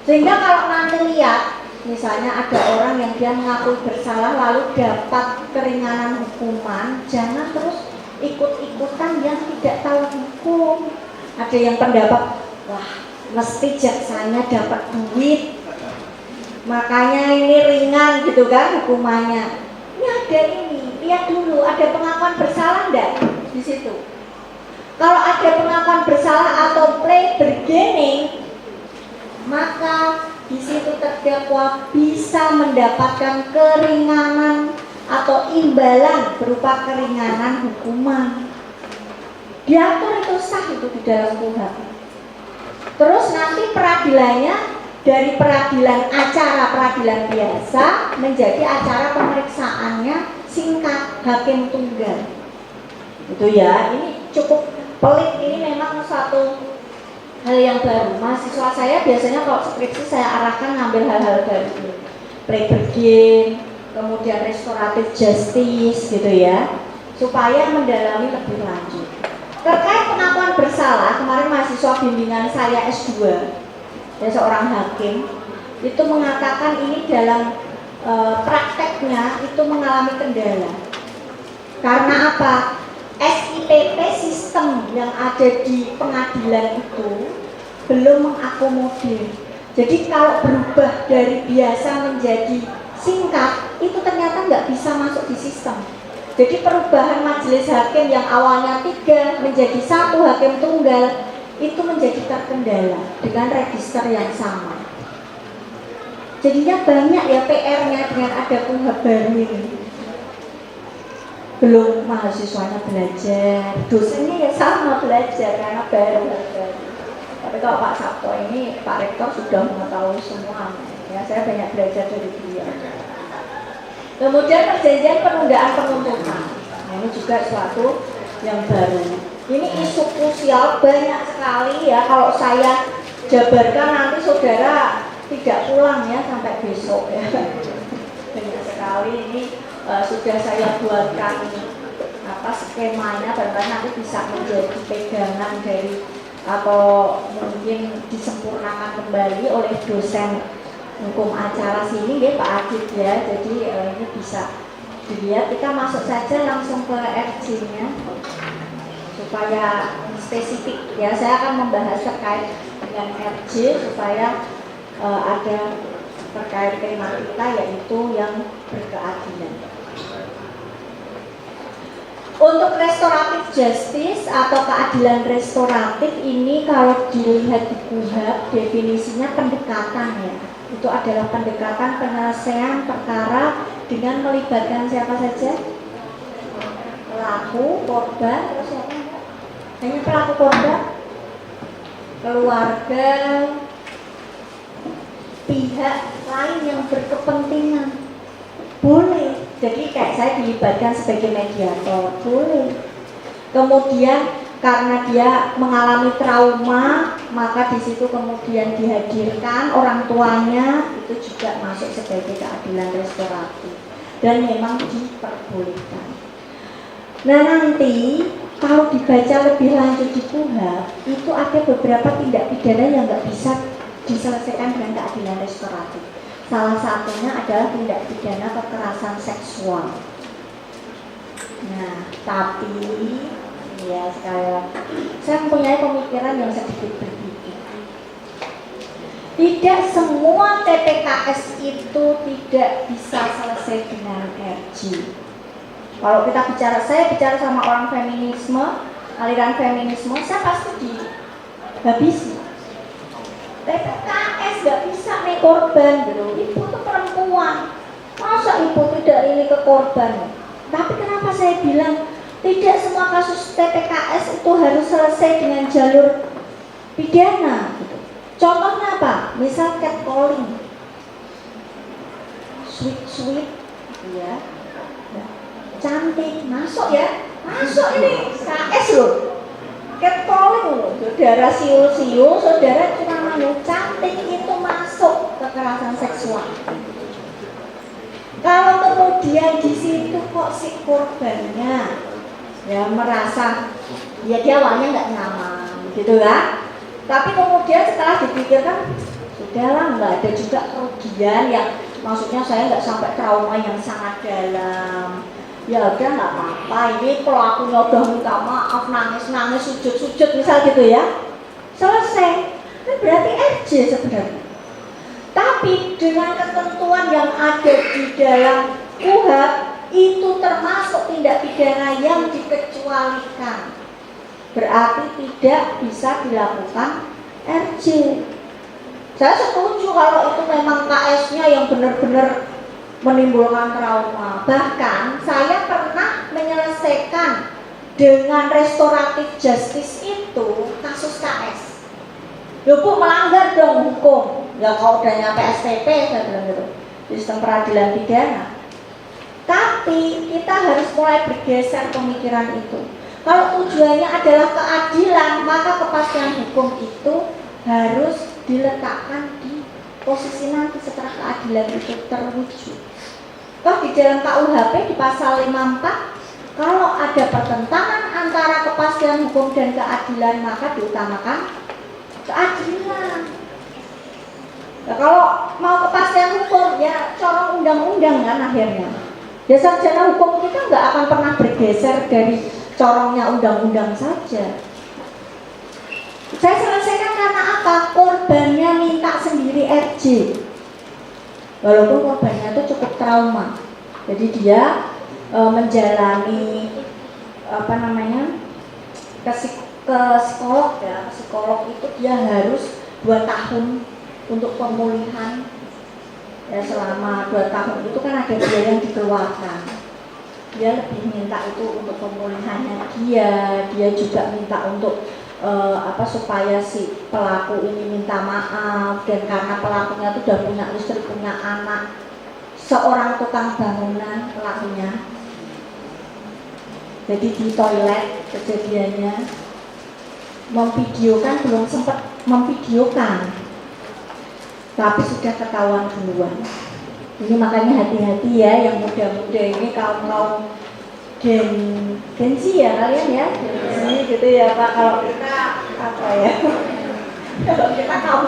Sehingga kalau nanti lihat misalnya ada orang yang dia mengakui bersalah lalu dapat keringanan hukuman, jangan terus ikut-ikutan yang tidak tahu hukum. Ada yang pendapat, wah mesti jaksanya dapat duit, makanya ini ringan gitu kan hukumannya. Ini ada ini, lihat dulu ada pengakuan bersalah enggak di situ. Kalau ada pengakuan bersalah atau plea bargaining, maka di situ terdakwa bisa mendapatkan keringanan atau imbalan berupa keringanan hukuman. Diatur itu sah itu di dalam KUHP. Terus nanti peradilannya dari peradilan acara peradilan biasa menjadi acara pemeriksaannya singkat hakim tunggal. Itu ya, ini cukup pelik, ini memang suatu hal yang baru. Mahasiswa saya biasanya kalau skripsi saya arahkan ngambil hal-hal baru, plea bargain, kemudian restoratif justice gitu ya, supaya mendalami lebih lanjut. Terkait pengakuan bersalah, kemarin mahasiswa bimbingan saya S2, ya seorang hakim, itu mengatakan ini dalam prakteknya itu mengalami kendala. Karena apa? SIPP sistem yang ada di pengadilan itu belum mengakomodir. Jadi kalau berubah dari biasa menjadi singkat, itu ternyata nggak bisa masuk di sistem. Jadi perubahan majelis hakim yang awalnya 3 menjadi 1 hakim tunggal itu menjadi terkendala dengan register yang sama. Jadinya banyak ya PR-nya dengan ada KUHP baru ini. Belum mahasiswanya belajar, dosennya ya sama belajar karena baru. Tapi kalau Pak Sabto ini, Pak Rektor sudah mengetahui semua. Ya, saya banyak belajar dari beliau. Kemudian perjanjian penundaan penuntutan. Nah, ini juga suatu yang baru. Ini isu krusial banyak sekali ya. Kalau saya jabarkan nanti saudara tidak pulang ya sampai besok ya. Banyak sekali ini sudah saya buatkan skemanya, barangkali nanti bisa menjadi pegangan dari atau mungkin disempurnakan kembali oleh dosen hukum acara sini ya Pak Adit ya. Jadi ini bisa dilihat. Kita masuk saja langsung ke RJ-nya supaya spesifik ya. Saya akan membahas terkait dengan RJ supaya ada terkait tema kita yaitu yang berkeadilan. Untuk restoratif justice atau keadilan restoratif ini kalau dilihat di KUHP definisinya pendekatan ya. Itu adalah pendekatan penyelesaian perkara dengan melibatkan siapa saja? Pelaku, korban, terus siapa? Hanya pelaku korban, keluarga, pihak lain yang berkepentingan. Boleh. Jadi kayak saya dilibatkan sebagai mediator, boleh. Kemudian karena dia mengalami trauma, maka di situ kemudian dihadirkan orang tuanya itu juga masuk sebagai keadilan restoratif dan memang diperbolehkan. Nah nanti kalau dibaca lebih lanjut di KUHP itu ada beberapa tindak pidana yang nggak bisa diselesaikan dengan keadilan restoratif. Salah satunya adalah tindak pidana kekerasan seksual. Nah, tapi ya sekali lagi, saya mempunyai pemikiran yang sedikit berbeda. Tidak semua TPKS itu tidak bisa selesai dengan RJ. Kalau kita bicara, saya bicara sama orang feminisme, aliran feminisme, saya pasti dihabisi. TPKS gak bisa nih korban gitu. Ibu itu perempuan, masa ibu tidak ini ke korban? Tapi kenapa saya bilang tidak semua kasus TPKS itu harus selesai dengan jalur pidana gitu. Contohnya apa? Misal catcalling, sweet ya, cantik, masuk ya, masuk ini KS loh. Catcalling loh, saudara siul-siul, saudara cuma mau cantik itu masuk kekerasan seksual. Kalau kemudian di situ kok si korbannya ya merasa ya dia awalnya nggak nyaman, gitu kan? Tapi kemudian setelah dipikirkan sudahlah, nggak ada juga kerugian yang maksudnya saya nggak sampai trauma yang sangat dalam. Ya udah nggak apa-apa, ini pelakunya udah minta maaf, nangis sujud misal gitu ya, selesai. Itu berarti RJ sebenarnya. Tapi dengan ketentuan yang ada di dalam KUHP itu termasuk tindak pidana yang dikecualikan, berarti tidak bisa dilakukan RJ. Saya setuju kalau itu memang KS-nya yang benar-benar menimbulkan trauma. Bahkan saya pernah menyelesaikan dengan restoratif justice itu kasus KS. Ya Bu, melanggar dong hukum. Ya kalau udah nyampe SPP saya bilang gitu, sistem peradilan pidana. Tapi kita harus mulai bergeser pemikiran itu. Kalau tujuannya adalah keadilan, maka kepastian hukum itu harus diletakkan di posisi nanti setelah keadilan itu terwujud. Toh di dalam KUHP di pasal 54, kalau ada pertentangan antara kepastian hukum dan keadilan, maka diutamakan keadilan. Nah, kalau mau kepastian hukum ya corong undang-undang kan akhirnya. Ya sarjana hukum kita nggak akan pernah bergeser dari corongnya undang-undang saja. Saya selesaikan karena apa? Korbannya minta sendiri RJ. Walaupun korbannya itu cukup trauma. Jadi dia menjalani ke psikolog ya. Psikolog itu dia harus 2 tahun untuk pemulihan. Ya, selama 2 tahun itu kan ada biaya yang dikeluarkan. Dia lebih minta itu untuk pemulihannya dia juga minta untuk supaya si pelaku ini minta maaf, dan karena pelakunya itu sudah punya istri, punya anak, seorang tukang bangunan pelakunya. Jadi di toilet kejadiannya, memvideokan, belum sempat memvideokan, tapi sudah ketahuan duluan. Ini makanya hati-hati ya yang muda-muda ini, kaum Gen-Z ya kalian ya, Gen-Z gitu ya Pak. Kalau kita apa ya? Kalau kita kaum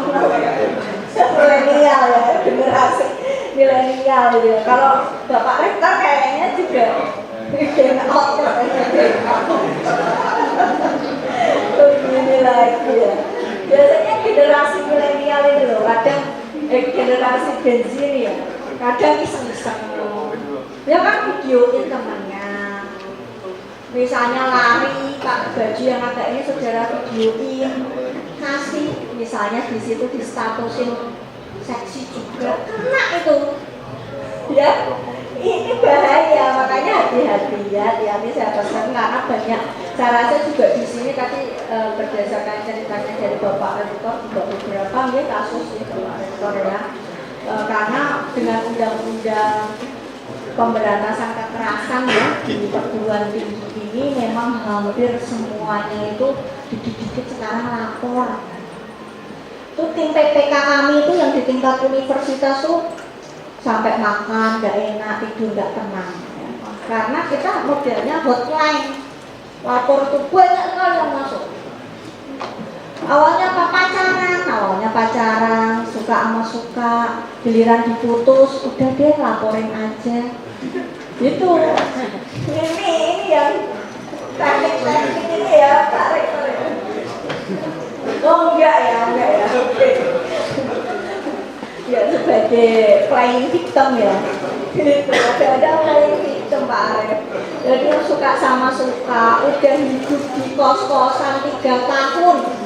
milenial ya, generasi milenial gitu ya. Kalau Bapak Rektor kayaknya juga Gen out ya. Begini lagi ya. Biasanya generasi milenial itu loh, kadang generasi Gen Z ini ya, kadang iseng-iseng. Ya kan videoin temannya. Misalnya lari, pakai baju yang agak ini saudara videoin, kasih misalnya di situ di statusin seksi juga, kena itu. Ya, ini bahaya, makanya hati-hati ya, hati-hati saya pesan karena banyak. Saya rasa juga di sini tadi berdasarkan ceritanya dari Bapak Rektor juga beberapa ya kasus ya Bapak Rektor ya, karena dengan undang-undang pemberantasan kekerasan ya di perguruan tinggi ini memang hampir semuanya itu dikit-dikit sekarang lapor. Itu tim PPK kami itu yang di tingkat universitas tuh sampai makan nggak enak, tidur nggak tenang ya. Karena kita modelnya hotline, lapor tuh banyak sekali yang masuk. Awalnya pacaran, suka sama suka, giliran diputus, udah deh laporin aja. Gitu. Ini yang teknik ini ya, Pak Rektor. Oh enggak ya. Ya sebagai playing victim ya. Gitu. Ada playing victim Pak Arif. Jadi suka sama suka, udah hidup di kos-kosan 3 tahun.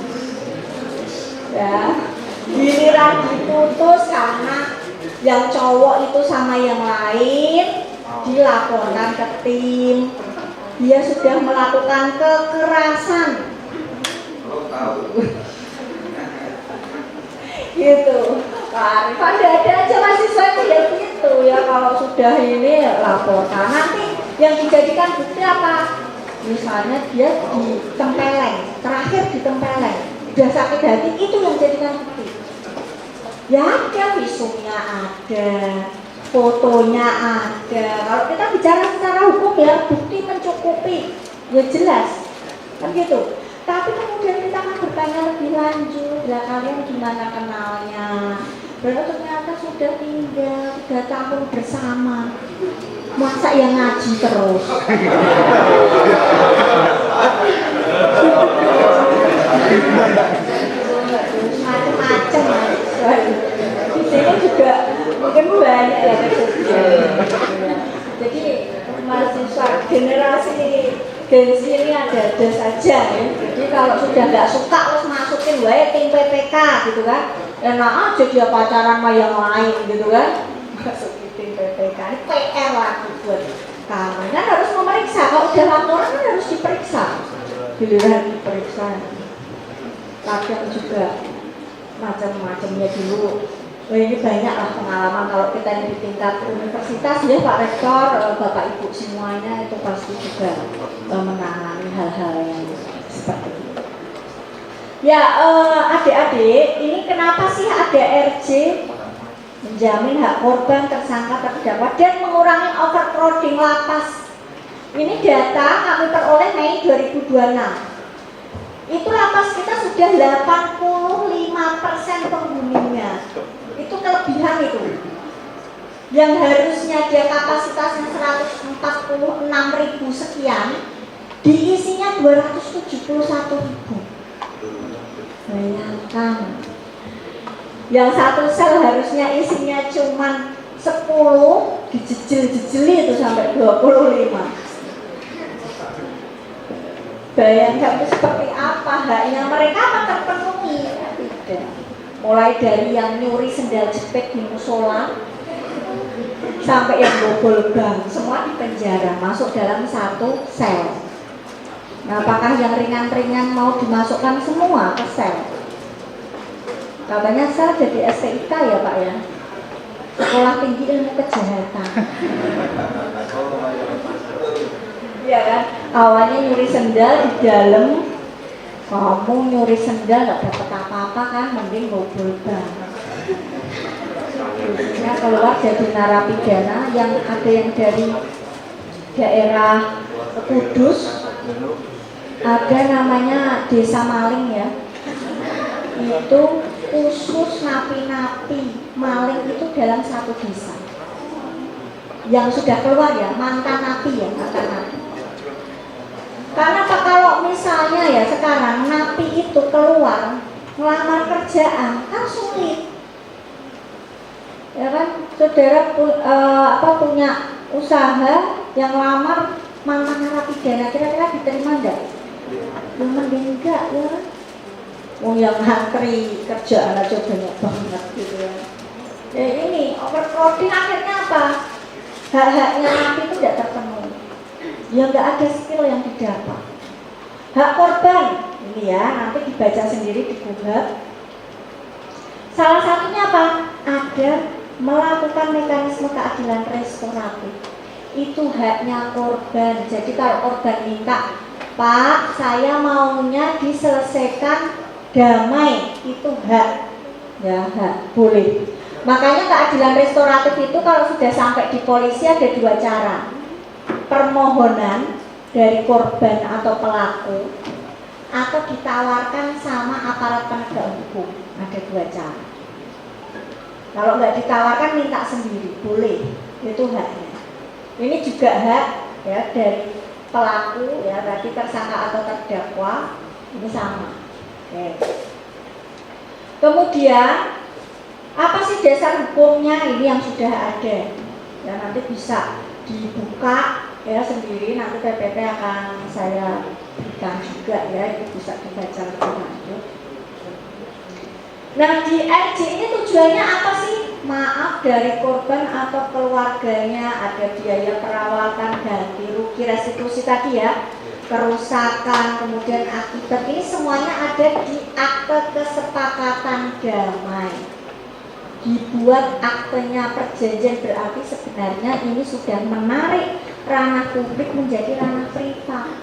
Ya, giliran diputus karena yang cowok itu sama yang lain, dilaporkan ke tim. Dia sudah melakukan kekerasan. Gitu. Ada aja mahasiswa itu ya gitu ya, kalau sudah ini laporkan. Nanti yang dijadikan bukti apa? Misalnya dia ditempeleng, terakhir ditempeleng, udah sakit hati, itu yang jadikan bukti. Ya ada visumnya ada, fotonya ada. Kalau kita bicara secara hukum ya bukti mencukupi, ya jelas, kan gitu. Tapi kemudian kita akan bertanya lebih lanjut, ya kalian gimana kenalnya? Berarti ternyata sudah tinggal 3 tahun bersama. Masa yang ngaji terus? Macam-macam. Di sini juga mungkin banyak ya kejadian. Jadi mahasiswa generasi Gen Z ini ada saja ya. Jadi kalau sudah nggak suka terus masukin wae tim PPK gitu kan. Enak aja dia pacaran sama yang lain gitu kan. Masukin tim PPK ini PR lagi buat kamu. Kan harus memeriksa, kalau udah laporan kan harus diperiksa. Giliran diperiksa. Kadang juga macam-macamnya dulu. Wah ini banyak lah pengalaman kalau kita yang di tingkat universitas ya Pak Rektor, Bapak Ibu semuanya itu pasti juga menangani hal-hal yang seperti itu. Ya adik-adik, ini kenapa sih ada RJ menjamin hak korban, tersangka, terdakwa dan mengurangi overcrowding lapas? Ini data kami peroleh Mei 2026. Itu lapas kita sudah 85% penghuninya. Itu kelebihan itu. Yang harusnya dia kapasitasnya 146.000 sekian, diisinya 271.000. Bayangkan. Yang satu sel harusnya isinya cuma 10, dijejel-jejeli itu sampai 25. Bayangkan itu seperti apa haknya mereka akan terpenuhi? Tidak. Mulai dari yang nyuri sendal jepit di musola sampai yang bobol bank, semua di penjara, masuk dalam satu sel. Nah, apakah yang ringan-ringan mau dimasukkan semua ke sel? Katanya sel jadi STIK ya Pak ya, Sekolah Tinggi Ilmu Kejahatan. Iya kan? Awalnya nyuri sendal di dalam. Kamu nyuri sendal gak dapat apa-apa kan, mending bobol bank. Terusnya keluar jadi narapidana yang ada yang dari daerah Kudus, ada namanya Desa Maling ya. Itu khusus napi-napi maling itu dalam satu desa. Yang sudah keluar ya, mantan napi ya, mantan napi. Karena apa, kalau misalnya ya sekarang napi itu keluar melamar kerjaan kan sulit, ya kan? Saudara punya usaha yang lamar mantan narapidana, kira-kira diterima enggak? Ya mending enggak ya kan? Yang ngantri kerjaan aja banyak banget gitu ya. Ini overcrowding akhirnya apa? Hak-haknya napi itu tidak terpenuhi. Ya nggak ada skill yang didapat. Hak korban ini ya nanti dibaca sendiri di Google. Salah satunya apa? Ada melakukan mekanisme keadilan restoratif. Itu haknya korban. Jadi kalau korban minta, Pak, saya maunya diselesaikan damai, itu hak Ya, boleh. Makanya keadilan restoratif itu kalau sudah sampai di polisi ada dua cara. Permohonan dari korban atau pelaku atau ditawarkan sama aparat penegak hukum. Ada dua cara. Kalau nggak ditawarkan minta sendiri, boleh. Itu haknya. Ini juga hak ya dari pelaku ya, berarti tersangka atau terdakwa ini sama. Oke. Kemudian apa sih dasar hukumnya? Ini yang sudah ada. Ya nanti bisa dibuka ya sendiri, nanti PPT akan saya berikan juga ya, itu bisa dibaca lebih lanjut. Nah di RJ ini tujuannya apa sih? Maaf dari korban atau keluarganya, ada biaya perawatan, ganti rugi, restitusi tadi ya, kerusakan, kemudian akibat, ini semuanya ada di akte kesepakatan damai. Dibuat aktenya perjanjian, berarti sebenarnya ini sudah menarik ranah publik menjadi ranah privat.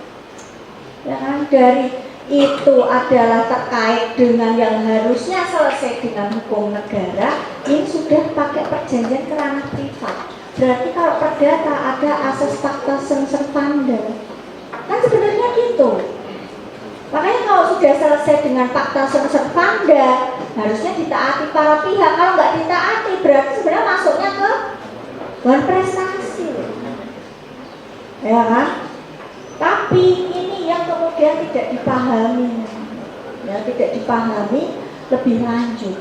Ya kan, dari itu adalah terkait dengan yang harusnya selesai dengan hukum negara, ini sudah pakai perjanjian ke ranah privat. Berarti kalau perdata ada asas fakta sunt servanda, kan sebenarnya gitu. Makanya kalau sudah selesai dengan fakta sunt servanda, harusnya ditaati para pihak. Kalau nggak ditaati, berarti sebenarnya masuknya ke bahan prestasi, ya kan? Tapi ini yang kemudian tidak dipahami, ya tidak dipahami lebih lanjut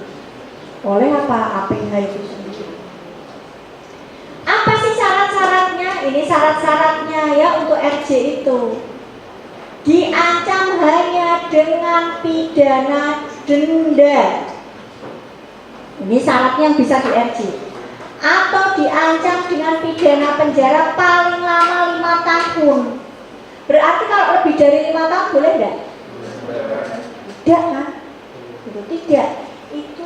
oleh apa APH itu sendiri. Apa sih syarat-syaratnya? Ini syarat-syaratnya ya untuk RJ itu. Diancam hanya dengan pidana denda. Ini syaratnya yang bisa di RJ. Atau diancam dengan pidana penjara paling lama 5 tahun. Berarti kalau lebih dari 5 tahun boleh enggak? Tidak kan? Itu tidak. Itu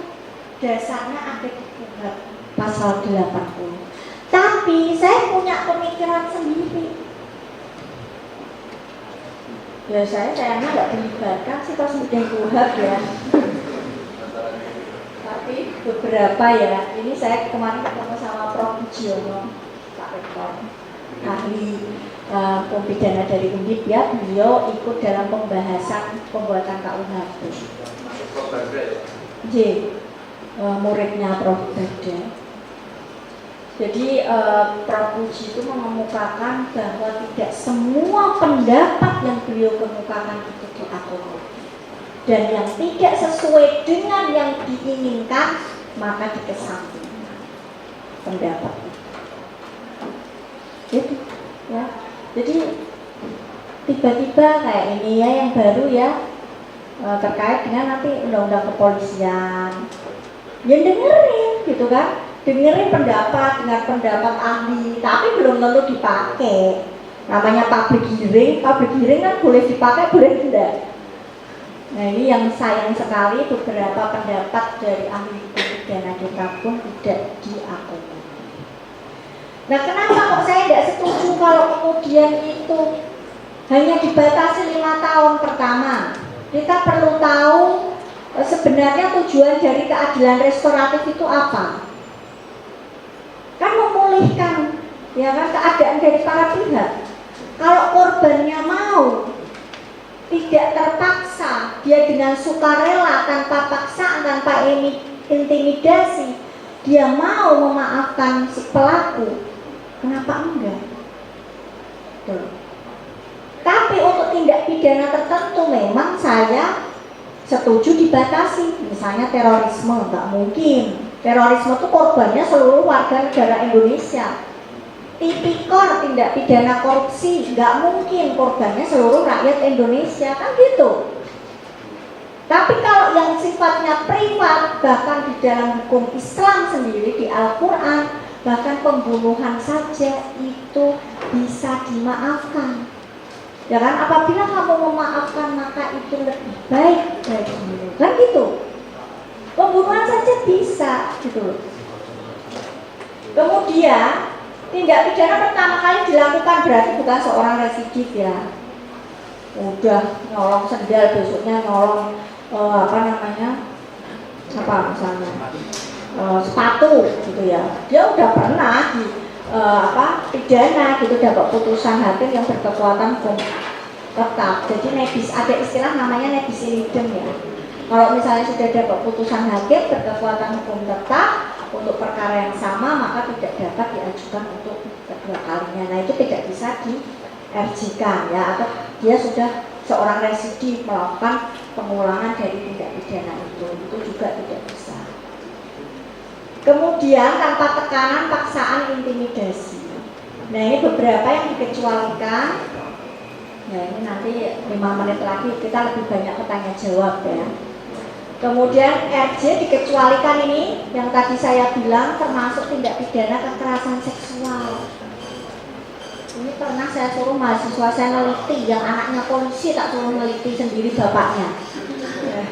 dasarnya ada di KUHP pasal 80. Tapi saya punya pemikiran sendiri. Ya sayangnya nggak dilibatkan sih pas sudah KUHP ya. Tapi beberapa ya. Ini saya kemarin ketemu sama Prof. Bujiono, Pak Rektor, ahli hukum pidana dari Undip ya, beliau ikut dalam pembahasan pembuatan KUHP. J, muridnya Prof. Bada. Jadi Prof. Puji itu mengemukakan bahwa tidak semua pendapat yang beliau kemukakan itu diakomodir, dan yang tidak sesuai dengan yang diinginkan maka dikesampingkan pendapat itu. Gitu ya. Jadi tiba-tiba kayak ini ya yang baru ya terkait dengan nanti undang-undang kepolisian. Ya dengerin gitu kan, dengerin pendapat dengan pendapat ahli, tapi belum tentu dipakai. Namanya public hearing kan boleh dipakai, boleh tidak. Nah ini yang sayang sekali beberapa pendapat dari ahli hukum pidana kita pun tidak diakomodir. Nah kenapa kok saya tidak setuju kalau kemudian itu hanya dibatasi 5 tahun? Pertama, kita perlu tahu sebenarnya tujuan dari keadilan restoratif itu apa? Kan memulihkan ya kan keadaan dari para pihak. Kalau korbannya mau, tidak terpaksa, dia dengan sukarela, tanpa paksaan, tanpa intimidasi, dia mau memaafkan si pelaku, kenapa enggak? Tuh. Tapi untuk tindak pidana tertentu memang saya setuju dibatasi. Misalnya terorisme, enggak mungkin. Terorisme itu korbannya seluruh warga negara Indonesia. Tipikor, tindak pidana korupsi, enggak mungkin korbannya seluruh rakyat Indonesia, kan gitu. Tapi kalau yang sifatnya privat, bahkan di dalam hukum Islam sendiri, di Al-Quran, bahkan pembunuhan saja itu bisa dimaafkan. Ya kan, apabila kamu memaafkan maka itu lebih baik bagimu, kan gitu. Pembunuhan saja bisa, gitu. Kemudian tindak pidana pertama kali dilakukan berarti bukan seorang residif ya. Udah nyolong sendal, besoknya nyolong apa misalnya sepatu gitu ya, dia udah pernah di pidana gitu, dapat putusan hakim yang berkekuatan hukum tetap. Jadi nebis, ada istilah namanya nebis in idem ya. Kalau misalnya sudah dapat putusan hakim berkekuatan hukum tetap untuk perkara yang sama, maka tidak dapat diajukan untuk kedua kalinya. Nah itu tidak bisa di RJ-kan ya, atau dia sudah seorang residiv melakukan pengulangan dari tindak pidana itu juga tidak bisa. Kemudian tanpa tekanan, paksaan, intimidasi. Nah ini beberapa yang dikecualikan. Ya ini nanti 5 menit lagi kita lebih banyak bertanya jawab ya. Kemudian RJ dikecualikan ini yang tadi saya bilang termasuk tindak pidana kekerasan seksual. Ini pernah saya suruh mahasiswa saya neliti, yang anaknya polisi tak suruh neliti sendiri bapaknya. Ya.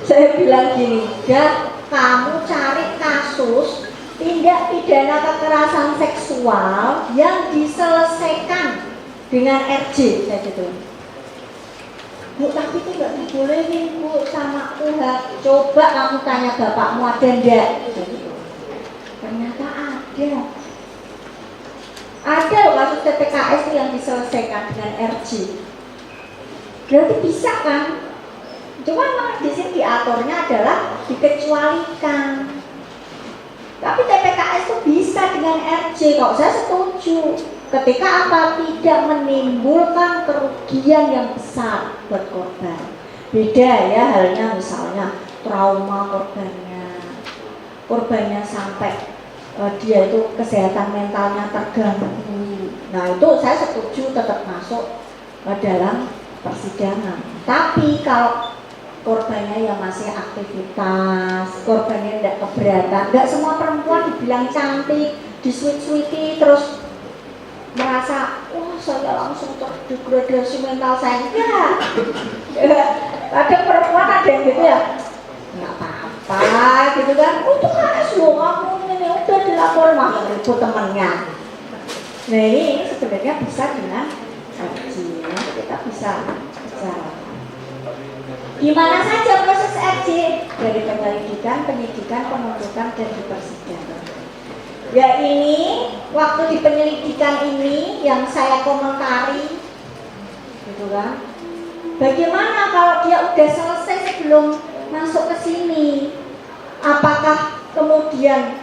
Saya bilang gini, Dad, kamu cari kasus tindak pidana kekerasan seksual yang diselesaikan dengan RJ, saya gitu. Bu, tapi itu nggak dibolehin Bu sama UHAP. Coba kamu tanya bapakmu ada enggak? Gitu. Ternyata ada. Ada loh kasus TPKS yang diselesaikan dengan RJ. Berarti bisa kan? Cuma memang di sini diaturnya adalah dikecualikan. Tapi TPKS itu bisa dengan RJ. Kalau saya setuju. Ketika apa? Tidak menimbulkan kerugian yang besar buat korban. Beda ya halnya misalnya trauma korbannya sampai dia itu kesehatan mentalnya terganggu. Nah itu saya setuju tetap masuk dalam persidangan. Tapi kalau korbannya yang masih aktivitas, korbannya tidak keberatan, nggak semua perempuan dibilang cantik, disweet-sweety terus merasa, wah saya langsung terdegradasi mental saya. Enggak. Ada perempuan ada yang gitu ya, nggak apa-apa gitu kan, untuk KS loh kamu ini udah dilapor mah ribut temennya. Nah ini sebenarnya bisa dengan RJ, kita bisa bicara. Di mana saja proses RJ? Dari penyelidikan, penyidikan, penuntutan, dan di persidangan. Ya ini waktu di penyelidikan ini yang saya komentari, gitu kan? Bagaimana kalau dia udah selesai sebelum masuk ke sini? Apakah kemudian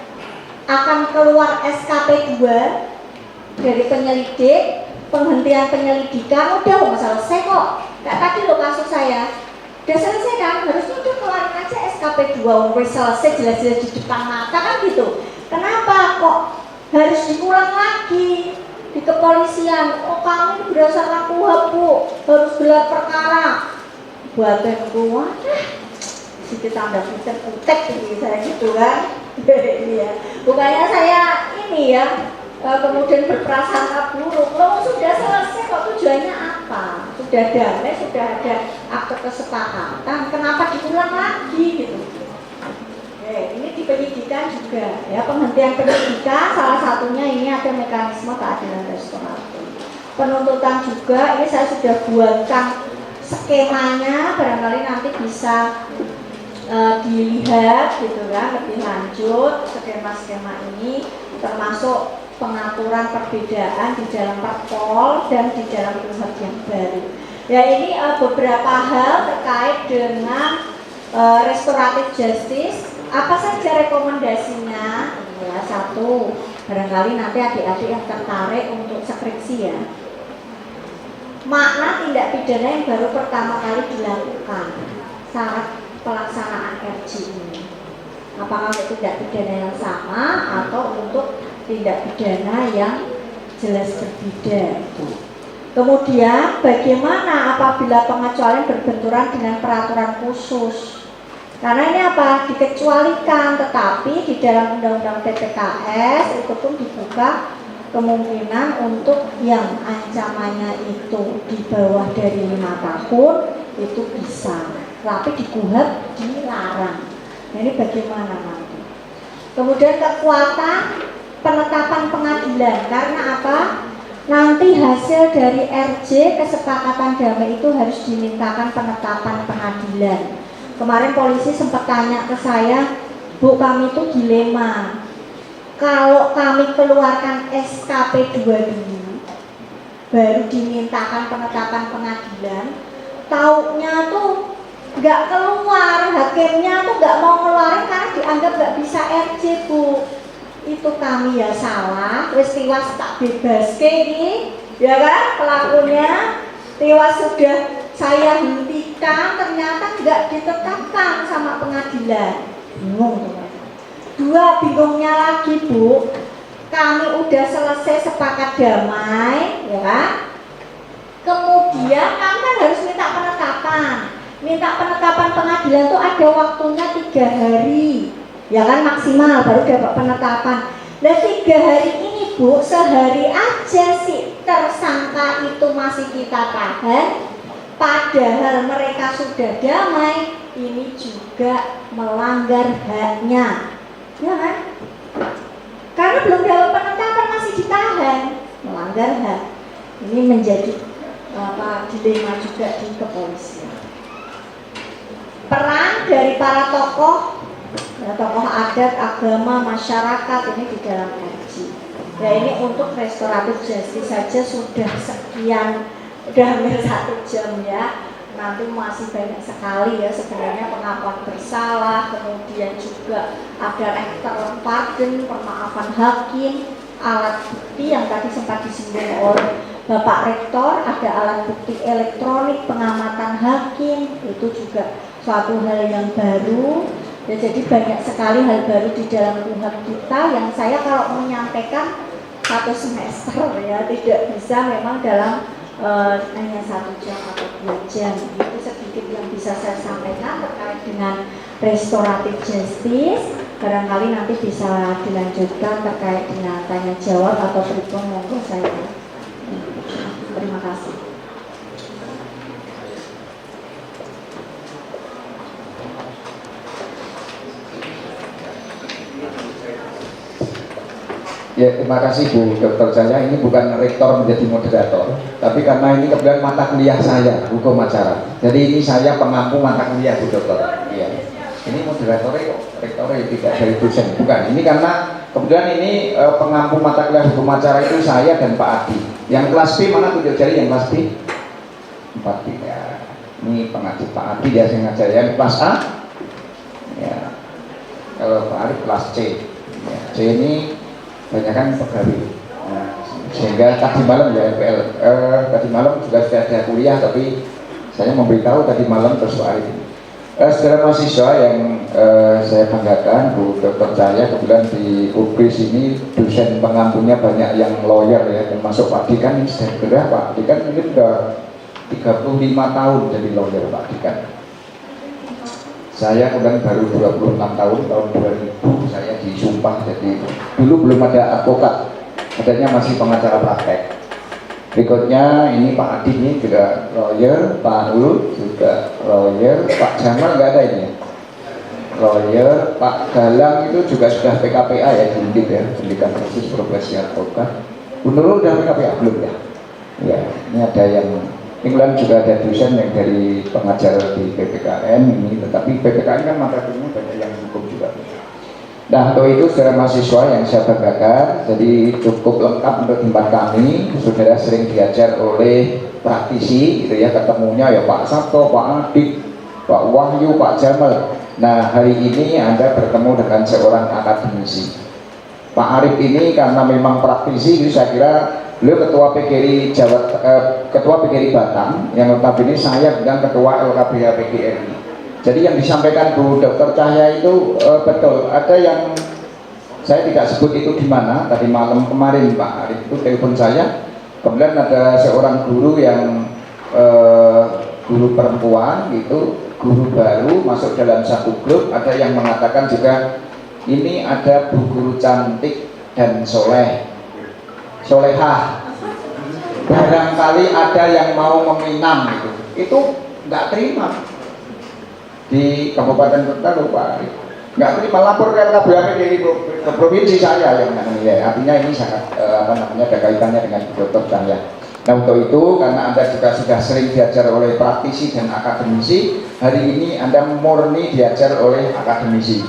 akan keluar SKP 2 dari penyelidik, penghentian penyelidikan? Udah selesai kok. Kayak tadi lo kasus saya, udah selesai kan? Harusnya udah keluarin aja SKP 2, udah selesai jelas-jelas di depan mata kan gitu. Kenapa kok harus diulang lagi di kepolisian? Oh kamu ini berdasarkan KUHP Bu, harus gelar perkara. Buatan gua, sedikit tanda putek gitu saya gitu kan. Iya. Bukannya saya ini ya kemudian berprasangka buruk. Lo sudah selesai kok, tujuannya apa? Sudah damai, sudah ada akte kesepakatan. Kenapa diulang lagi gitu? Ini di penyidikan juga ya, penghentian penyidikan salah satunya ini ada mekanisme keadilan restoratif. Penuntutan juga ini saya sudah buatkan skemanya, barangkali nanti bisa dilihat gitu kan lebih lanjut skema-skema ini, termasuk pengaturan perbedaan di dalam Perpol dan di dalam KUHP yang baru. Ya ini beberapa hal terkait dengan restoratif justice. Apa saja rekomendasinya? Ya, 1, barangkali nanti adik-adik yang tertarik untuk skripsi ya. Makna tindak pidana yang baru pertama kali dilakukan, syarat pelaksanaan RJ ini. Apakah untuk tindak pidana yang sama atau untuk tindak pidana yang jelas berbeda? Kemudian bagaimana apabila pengecualian berbenturan dengan peraturan khusus? Karena ini apa? Dikecualikan, tetapi di dalam Undang-Undang TPKS itu pun dibuka kemungkinan untuk yang ancamannya itu di bawah dari 5 tahun itu bisa, tapi di KUHP dilarang. Nah, ini bagaimana nanti? Kemudian kekuatan penetapan pengadilan, karena apa? Nanti hasil dari RJ kesepakatan damai itu harus dimintakan penetapan pengadilan. Kemarin polisi sempat tanya ke saya, Bu, kami itu dilema. Kalau kami keluarkan SKP 2 dulu, baru dimintakan penetapan pengadilan, taunya tuh nggak keluar, hakimnya tuh nggak mau ngeluarin karena dianggap nggak bisa RJ, Bu. Itu kami ya salah, wis tiwas tak bebas ini, ya kan, pelakunya tiwas sudah saya hentikan, ternyata nggak ditetapkan sama pengadilan. Bingung tuh mereka. Dua bingungnya lagi, Bu, kami udah selesai sepakat damai, ya kan? Kemudian kami kan harus minta penetapan. Minta penetapan pengadilan tuh ada waktunya 3 hari, ya kan, maksimal baru dapat penetapan. Nah 3 hari ini, Bu, sehari aja si tersangka itu masih kita tahan, padahal mereka sudah damai. Ini juga melanggar haknya, ya kan? Karena belum dapat penetapan masih ditahan, melanggar hak. Ini menjadi dilema juga di kepolisian. Peran dari para tokoh, ya, tokoh adat, agama, masyarakat ini di dalam RJ. Ya ini untuk restoratif justice saja sudah sekian, udah hampir 1 jam ya. Nanti masih banyak sekali ya sebenarnya pengakuan bersalah, kemudian juga ada external pardon, permaafan hakim, alat bukti yang tadi sempat disinggung oleh Bapak Rektor, ada alat bukti elektronik, pengamatan hakim, itu juga suatu hal yang baru. Ya, jadi banyak sekali hal baru di dalam kuhap kita yang saya kalau menyampaikan 1 semester ya tidak bisa memang dalam hanya 1 jam atau 2 jam. Itu sedikit yang bisa saya sampaikan terkait dengan restoratif justice. Barangkali nanti bisa dilanjutkan terkait dengan tanya jawab atau berikut, monggo saya. Terima kasih. Ya, terima kasih Bu Dokter. Saya ini bukan rektor menjadi moderator, tapi karena ini kebetulan mata kuliah saya, hukum acara. Jadi ini saya pengampu mata kuliah Bu Dokter. Iya. Ini moderatornya kok rektornya tidak dari dosen, bukan. Ini karena kebetulan ini pengampu mata kuliah hukum acara itu saya dan Pak Adi. Yang kelas B mana tunjuk jari yang kelas B? 4 ya. Ini pengajar Pak Adi dia yang ngajar. Yang kelas A? Ya. Kalau Pak Arif kelas C. Ya. C ini banyak kan pegawai, nah, sehingga tadi malam ya FPL, tadi malam juga sudah ada kuliah, tapi saya memberitahu tadi malam terus Pak Arif. Saudara mahasiswa yang saya banggakan, Bu Dokter saya kebetulan di UPRIS ini dosen pengampunya banyak yang lawyer ya, termasuk Pak Dikan ini saya kira Pak Dikan ini sudah 35 tahun jadi lawyer Pak Dikan. Saya kemudian baru 26 tahun 2000 saya disumpah, jadi dulu belum ada advokat, adanya masih pengacara praktek. Berikutnya ini Pak Adi ini juga lawyer, Pak Ul juga lawyer, Pak Jamal nggak ada ini, lawyer, Pak Galang itu juga sudah PKPA ya, Undip ya, pendidikan khusus profesi advokat. Bu Nurul udah PKPA belum ya? Ya, ini ada yang England juga ada dosen yang dari pengajar di PPKN ini, tetapi PPKN kan mata kuliahnya banyak yang hukum juga. Nah, untuk itu saudara mahasiswa yang saya banggakan, jadi cukup lengkap untuk tempat kami. Saudara sering diajar oleh praktisi, gitu ya, ketemunya ya Pak Sabto, Pak Adik, Pak Wahyu, Pak Jamal. Nah, hari ini Anda bertemu dengan seorang akademisi. Pak Arif ini karena memang praktisi, jadi saya kira beliau ketua PGRI ketua PGRI Batam, yang notabene saya bilang ketua LKBH PGRI. Jadi yang disampaikan Bu Dokter Cahya itu betul. Ada yang saya tidak sebut itu di mana. Tadi malam kemarin Pak Arif itu telepon saya. Kemudian ada seorang guru yang guru perempuan gitu, guru baru masuk dalam satu grup. Ada yang mengatakan juga ini ada bu guru cantik dan solehah. Barangkali ada yang mau meminang gitu. Itu nggak terima. Di Kabupaten Kota lupa nggak terima, lapor ke LKBH dari ke provinsi saya yang menilai. Artinya ini sangat ada kaitannya dengan Dokter Cahya. Nah untuk itu, karena Anda juga sudah sering diajar oleh praktisi dan akademisi, hari ini Anda murni diajar oleh akademisi.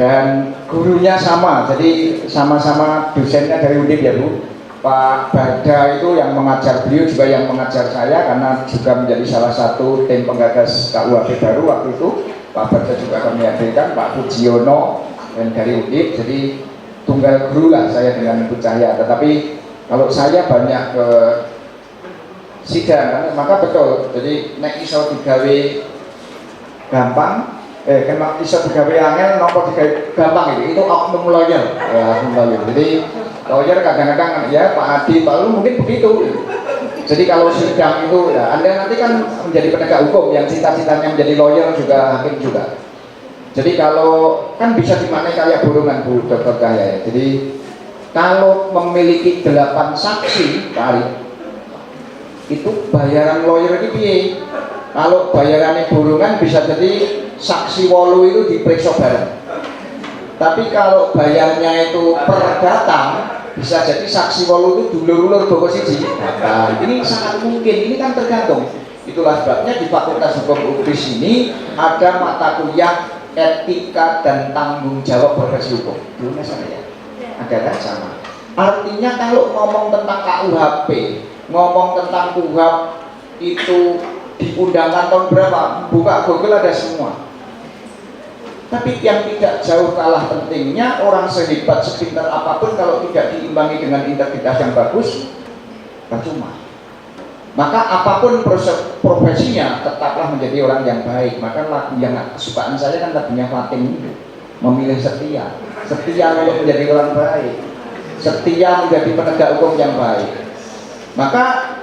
Dan gurunya sama, jadi sama-sama dosennya dari Undip ya Bu. Pak Barda itu yang mengajar, beliau juga yang mengajar saya, karena juga menjadi salah satu tim penggagas KUHP baru waktu itu. Pak Barda juga kami hadirkan, Pak Pujiono dan dari Undip, jadi tunggal guru lah saya dengan Bu Cahya. Tetapi kalau saya banyak ke sidang, maka betul, jadi nek iso digawe gampang, nek iso digawe angel, nopo digawe gampang itu oknum lawyer, ya oknum lawyer. Jadi lawyer kadang-kadang ya Pak Adi, Pak Lu mungkin begitu. Jadi kalau sidang itu, ya Anda nanti kan menjadi penegak hukum yang cita-citanya menjadi lawyer juga hakim juga. Jadi kalau kan bisa dimaknai kayak borongan Bu Dr. Cahya ya. Jadi kalau memiliki 8 saksi, Pak Ari, itu bayaran lawyer ini piye? Kalau bayarannya borongan bisa jadi saksi 8 itu diperiksa bareng. Tapi kalau bayarnya itu per datang, bisa jadi saksi 8 itu dulur-dulur boko siji. Nah, ini sangat mungkin, ini kan tergantung. Itulah sebabnya di Fakultas Hukum UPIS ini ada mata kuliah etika dan tanggung jawab profesi hukum. Dulu sana ya. Ada kan sama. Artinya kalau ngomong tentang KUHP, ngomong tentang KUHP itu diundangkan tahun berapa? Buka Google ada semua. Tapi yang tidak jauh kalah pentingnya, orang sehebat sepintar apapun kalau tidak diimbangi dengan integritas yang bagus, percuma. Maka apapun profesinya tetaplah menjadi orang yang baik. Maka lagu yang kesukaan saya kan lagunya Fatin itu, memilih setia. Setia untuk menjadi orang baik, setia menjadi penegak hukum yang baik. Maka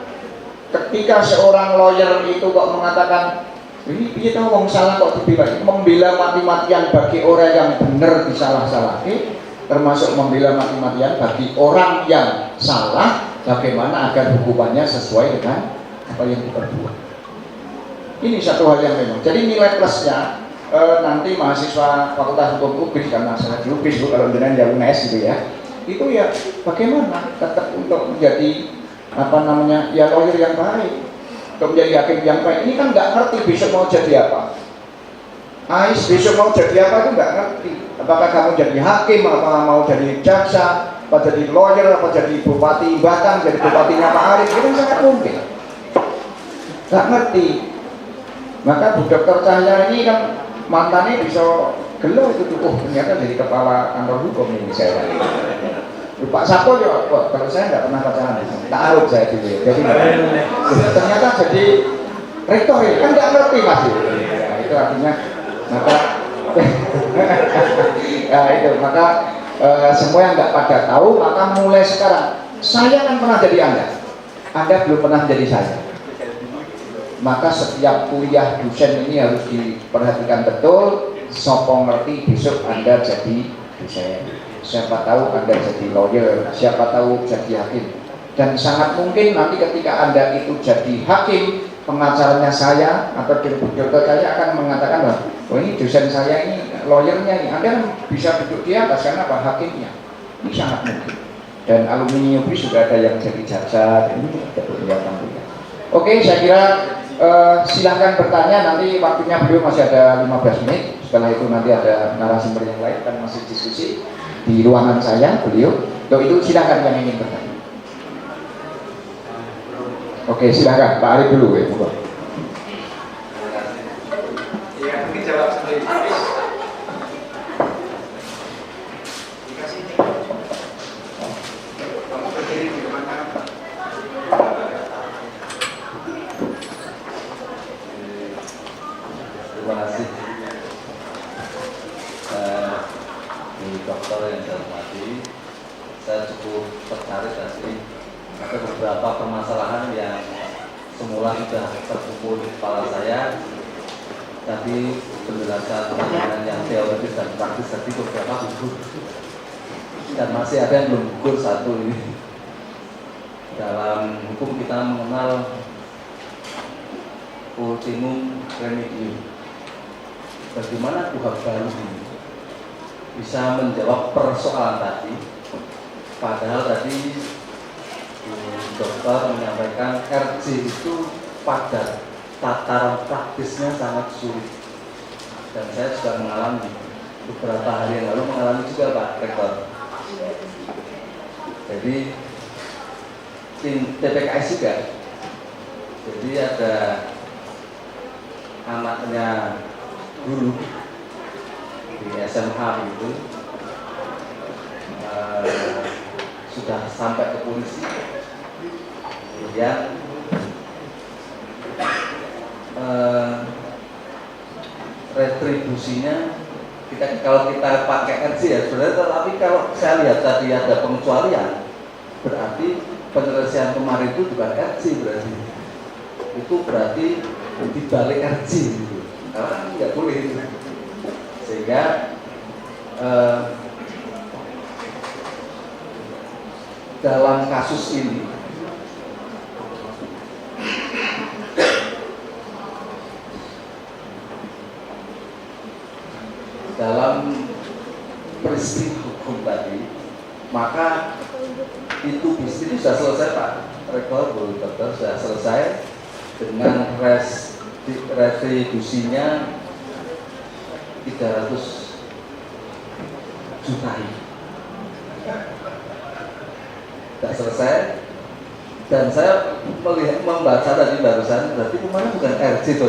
ketika seorang lawyer itu kok mengatakan ini kita ngomong salah kok membela mati-matian bagi orang yang benar disalah-salahi, termasuk membela mati-matian bagi orang yang salah, bagaimana agar hukumannya sesuai dengan apa yang diperbuat. Ini satu hal yang memang. Jadi nilai plusnya nanti mahasiswa Fakultas Hukum UPIS, karena saya di UPIS Bu, kalau dengan yang UNES gitu ya, itu ya bagaimana tetap untuk menjadi apa namanya ya lawyer yang baik, untuk menjadi hakim yang baik. Ini kan nggak ngerti besok mau jadi apa. Ais besok mau jadi apa itu nggak ngerti. Apakah kamu jadi hakim, apa mau jadi jaksa, apa jadi lawyer, apa jadi bupati Batang, jadi bupatinya Pak Arif, itu kan sangat mungkin. Nggak ngerti. Maka Bu Dr. Cahya ini kan mantannya bisa gelo itu tuh, oh ternyata jadi kepala kantor hukum ini saya. Pak Sapo ya, kalau saya nggak pernah pacaran, taruh saya dulu ya. Jadi ternyata jadi rektor ya, kan nggak ngerti Mas. Ya, itu artinya maka ya, itu maka semua yang nggak pada tahu, maka mulai sekarang saya kan pernah jadi Anda belum pernah jadi saya. Maka setiap kuliah dosen ini harus diperhatikan betul. Sopo ngerti besok Anda jadi dosen, siapa tahu Anda jadi lawyer, siapa tahu jadi hakim. Dan sangat mungkin nanti ketika Anda itu jadi hakim, pengacaranya saya atau dokter saya akan mengatakan, oh ini dosen saya ini lawyernya ini, Anda bisa duduk di atas karena apa? Hakimnya. Ini sangat mungkin. Dan alumni UPI sudah ada yang jadi jaksa, ini tidak kelihatan. Oke, saya kira silahkan bertanya, nanti waktunya beliau masih ada 15 menit. Setelah itu nanti ada narasumber yang lain, kan masih diskusi di ruangan saya, beliau. Untuk itu silahkan yang ingin bertanya. Oke, silahkan Pak Arif dulu ya, Bu. Ya, mungkin jawab sendiri. Terima kasih Bu Dokter yang saya hormati. Saya cukup tertarik tadi ada beberapa permasalahan yang semula sudah terkumpul di kepala saya, tapi penjelasan yang teoritis dan praktis tadi beberapa gugur dan masih ada yang belum gugur satu ini. Dalam hukum kita mengenal ultimum remedium. Bagaimana KUHP baru ini bisa menjawab persoalan tadi, padahal tadi dokter menyampaikan RJ itu pada tataran praktisnya sangat sulit, dan saya juga mengalami beberapa hari yang lalu mengalami juga Pak Rektor. Jadi tim TPKS juga, jadi ada anaknya guru di SMA gitu, sudah sampai ke polisi, kemudian retribusinya kalau kita pakai RC ya sebenarnya, tetapi kalau saya lihat tadi ada pengecualian, berarti penyelesaian kemarin itu bukan RC, berarti itu berarti dibalik RC gitu, karena nggak boleh itu. Sehingga dalam kasus ini dalam peristiwa hukum tadi, maka itu bisnis sudah selesai Pak Rektor, Bu Dokter, sudah selesai dengan retribusinya 300 juta. Sudah selesai, dan saya membaca tadi barusan, berarti kemana bukan RJ itu,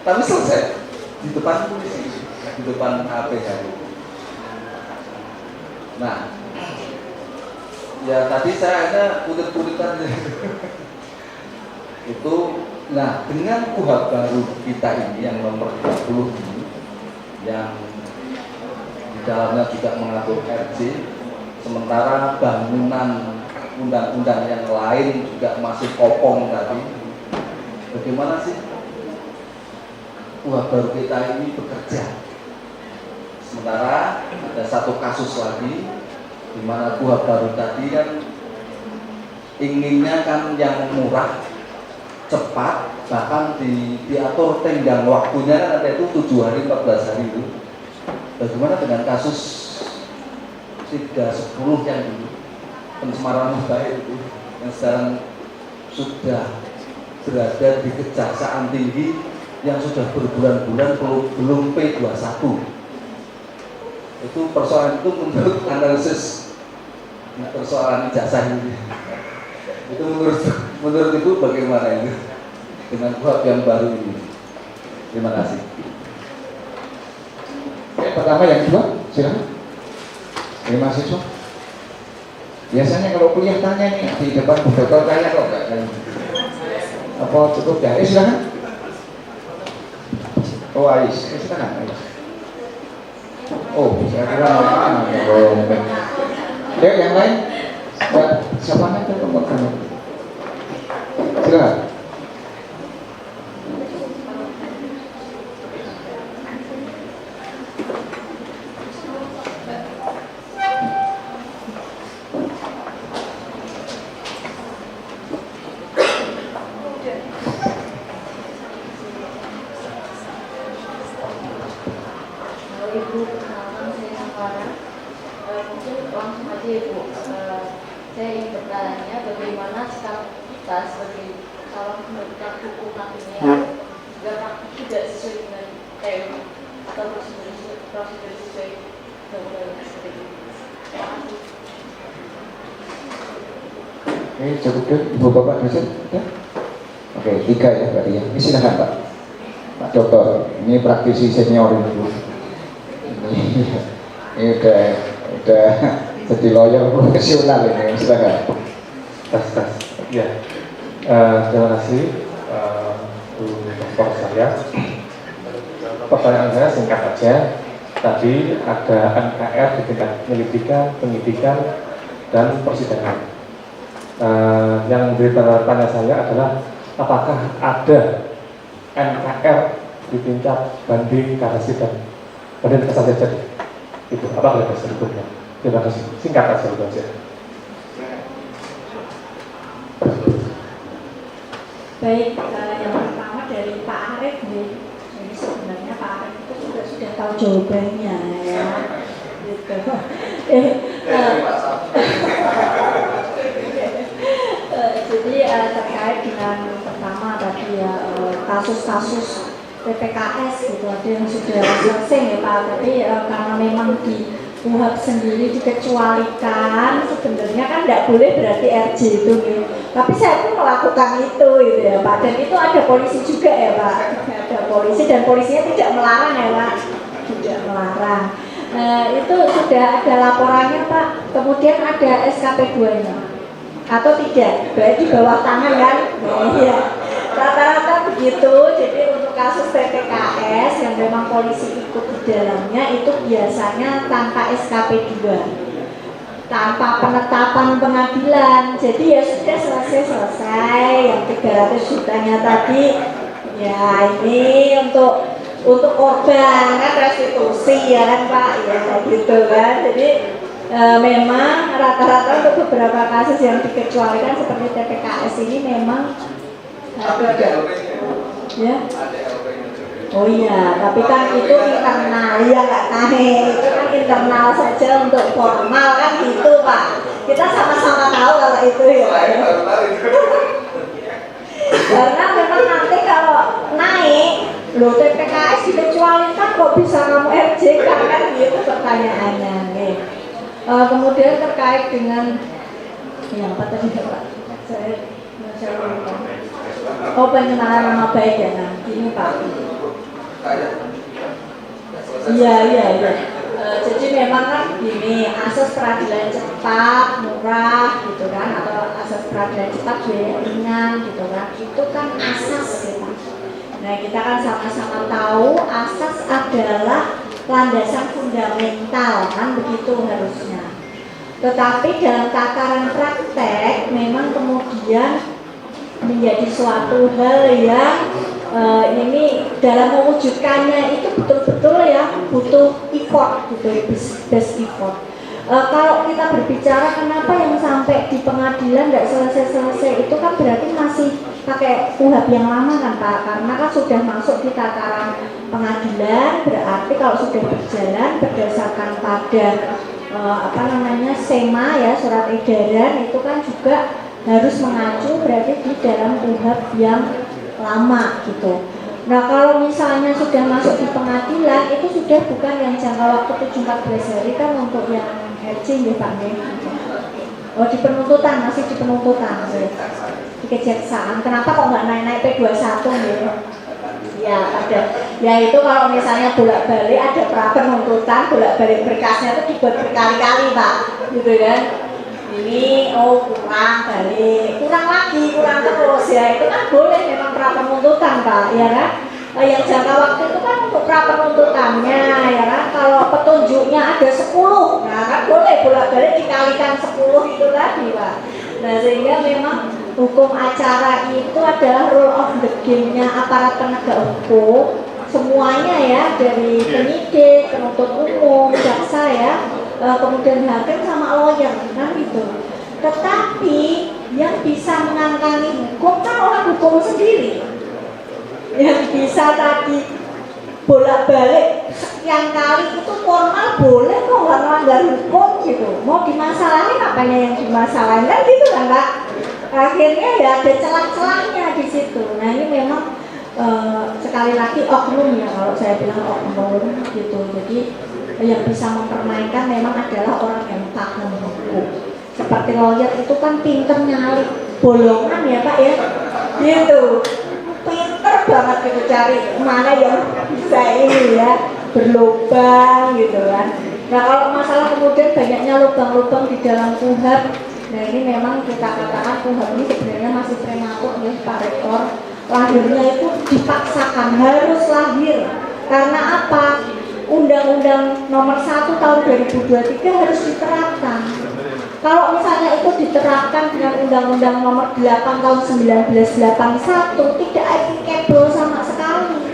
tapi selesai di depan polisi, di depan APH. Nah, ya tadi saya hanya kutip-kutipan itu. Nah, dengan KUHP baru kita ini yang nomor 30 ini, yang di dalamnya juga mengatur RJ, sementara bangunan undang-undang yang lain juga masih kopong tadi. Bagaimana sih KUHP baru kita ini bekerja? Sementara ada satu kasus lagi di mana KUHP baru tadi kan inginnya kan yang murah, cepat, bahkan diatur tenggang waktunya kan ada itu 7 hari 14 hari itu. Bagaimana dengan kasus 310 yang dulu pencemaran nama baik itu, yang sekarang sudah berada di Kejaksaan Tinggi, yang sudah berbulan-bulan belum P21. Itu persoalan itu menurut analisis persoalan ijazah ini, itu menurut Ibu bagaimana itu dengan KUHP yang baru ini? Terima kasih. Yang pertama, yang kedua, silakan. Terima kasih. Biasanya kalau kuliah tanya nih di depan Bu Dokter tanya kok enggak tanya. Apa cukup ya? Silakan. Oh, Ais, silakan Ais. Oh, saya kira ya, yang lain? Siapa nanti nomor kamu? Silakan. Ibu, perkenalkan saya Sampara. Mungkin langsung aja Ibu. Saya ingin bertanya bagaimana sikap kita sebagai calon pendidikan hukum nantinya jika praktik tidak sesuai dengan teori atau prosedur sesuai undang-undang seperti itu. Terima kasih. Oke, cukup dulu. Ibu Bapak dosen, ya? Oke, 3 ya berarti ya. Ini silakan Pak. Pak Dokter, ini praktisi senior Ibu. Ini udah jadi lawyer profesional ini, silakan. Tas. Ya, terima kasih Bu Dokter saya. Pertanyaan saya singkat aja. Tadi ada NKR di tingkat penyelidikan, penyidikan, dan persidangan. Yang menjadi tanya saya adalah apakah ada NKR di tingkat banding, kasasi, dan banding kasasi saja? Itu apa yang bisa berikutnya? Terima kasih. Singkat aja itu aja. Baik, yang pertama dari Pak Arief nih. Jadi sebenarnya Pak Arief itu sudah tahu jawabannya ya. Gitu. kasus-kasus PPKS gitu, ada yang sudah selesai ya Pak, tapi karena memang di UHAP sendiri dikecualikan, sebenarnya kan tidak boleh berarti RJ itu gitu. Tapi saya pun melakukan itu gitu ya Pak, dan itu ada polisi juga ya Pak, ada polisi dan polisinya tidak melarang ya Pak, tidak melarang. Itu sudah ada laporannya Pak, kemudian ada SKP 2-nya atau tidak, berarti di bawah tangan kan? Iya, rata-rata begitu. Jadi untuk kasus PPKS yang memang polisi ikut di dalamnya itu biasanya tanpa SKP 2, tanpa penetapan pengadilan. Jadi ya sudah selesai yang 300 jutanya tadi, ya ini untuk korban kan, restitusi ya kan Pak, ya gitu kan. Jadi memang rata-rata untuk beberapa kasus yang dikecualikan seperti TPKS ini memang Ada LP-nya. ya. Ada LP-nya juga. Oh iya, tapi kan itu internal, ya nggak naik, itu kan internal saja untuk formal kan gitu Pak. Kita sama-sama tahu kalau itu ya. Saya baru tahu itu. Karena memang nanti kalau naik, loh TPKS dikecualikan kok bisa kamu RJ kan gitu pertanyaannya nih. Kemudian terkait dengan yang apa tadi Pak? Saya lupa. Oh, pencemaran nama baik ya, nah ini Pak. Iya. Jadi memang kan gini, asas peradilan cepat, murah gitu kan, atau asas peradilan cepat biaya ringan gitu kan, itu kan asas ya Pak. Nah kita kan sama-sama tahu asas adalah landasan fundamental kan, begitu harusnya. Tetapi dalam tataran praktek memang kemudian menjadi suatu hal yang ini dalam mewujudkannya itu betul-betul ya butuh effort gitu, best effort. Kalau kita berbicara kenapa yang sampai di pengadilan tidak selesai-selesai, itu kan berarti masih pakai UHAP yang lama kan Pak, karena kan sudah masuk di tataran pengadilan, berarti kalau sudah berjalan berdasarkan pada SEMA ya, surat edaran, itu kan juga harus mengacu berarti di dalam UHAP yang lama gitu. Nah kalau misalnya sudah masuk di pengadilan, itu sudah bukan yang jangka waktu 7-14 hari kan untuk yang RJ ya Pak ya. Oh di penuntutan, masih di penuntutan ya. Di kejaksaan, kenapa kok nggak naik-naik P21 ya? Ya ada, ya itu kalau misalnya bolak-balik ada pra penuntutan, bolak-balik berkasnya itu dibuat berkali-kali Pak, gitu kan. Ini kurang balik, kurang lagi, kurang terus ya, itu kan boleh memang pra penuntutan Pak, ya kan. Yang jangka waktu itu kan untuk pra penuntutannya, ya kan. Kalau petunjuknya ada 10, nah kan boleh bolak-balik dikalikan 10 itu tadi Pak. Nah sehingga memang hukum acara itu adalah rule of the game-nya aparat penegak hukum, semuanya ya, dari penyidik, penuntut umum, jaksa ya, kemudian hakim sama lawyer kan gitu. Tetapi yang bisa mengangkangi hukum kan orang hukum sendiri, yang bisa tadi bolak-balik sekian kali itu formal boleh kok, nggak melanggar hukum gitu. Mau dimasalahin apanya yang dimasalahin kan gitu kan Pak. Akhirnya ya ada celah-celahnya di situ. Nah ini memang sekali lagi oknum ya, kalau saya bilang oknum gitu. Jadi yang bisa mempermainkan memang adalah orang yang paham hukum. Seperti lawyer itu kan pinter nyari bolongan ya Pak ya, gitu. Pinter banget gitu cari mana yang bisa ini ya berlubang gitu kan. Nah kalau masalah kemudian banyaknya lubang-lubang di dalam UHAP, nah ini memang kita katakan UHAP ini sebenarnya masih prematur ya Pak Rektor. Lahirnya itu dipaksakan, harus lahir. Karena apa? Undang-Undang nomor 1 tahun 2023 harus diterapkan. Kalau misalnya itu diterapkan dengan Undang-Undang nomor 8 tahun 1981 tidak applicable sama sekali.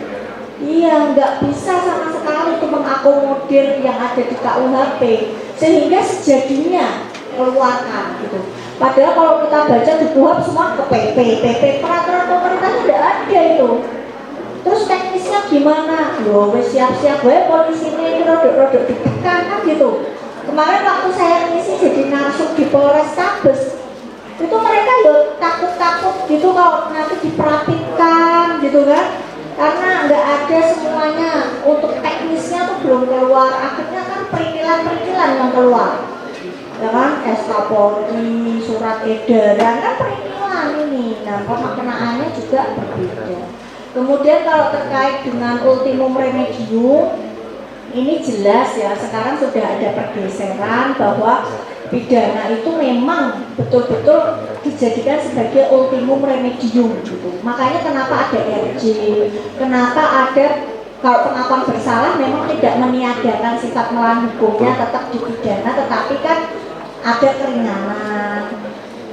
Iya, nggak bisa sama sekali itu mengakomodir yang ada di KUHP, sehingga sejadinya keluarkan gitu. Padahal kalau kita baca di KUHP semua ke PP peraturan pemerintah tidak ada itu. Terus teknisnya gimana? Loh, siap-siap wae polisi ini rodok-rodok ditekan kan gitu. Kemarin waktu saya ngisi jadi narsum di Polrestabes, itu mereka ya takut-takut gitu kalau nanti diperhatikan gitu kan, karena nggak ada semuanya, untuk teknisnya tuh belum keluar, akhirnya kan perintilan-perintilan yang keluar ya kan, SK Polri, surat edaran, kan perintilan ini. Nah, pemaknaannya juga berbeda. Kemudian kalau terkait dengan ultimum remedium, ini jelas ya, sekarang sudah ada pergeseran bahwa pidana itu memang betul-betul dijadikan sebagai ultimum remedium gitu. Makanya kenapa ada RJ, kenapa ada, kalau pengakuan bersalah memang tidak meniadakan sifat melawan hukumnya, tetap dipidana, tetapi kan ada keringanan.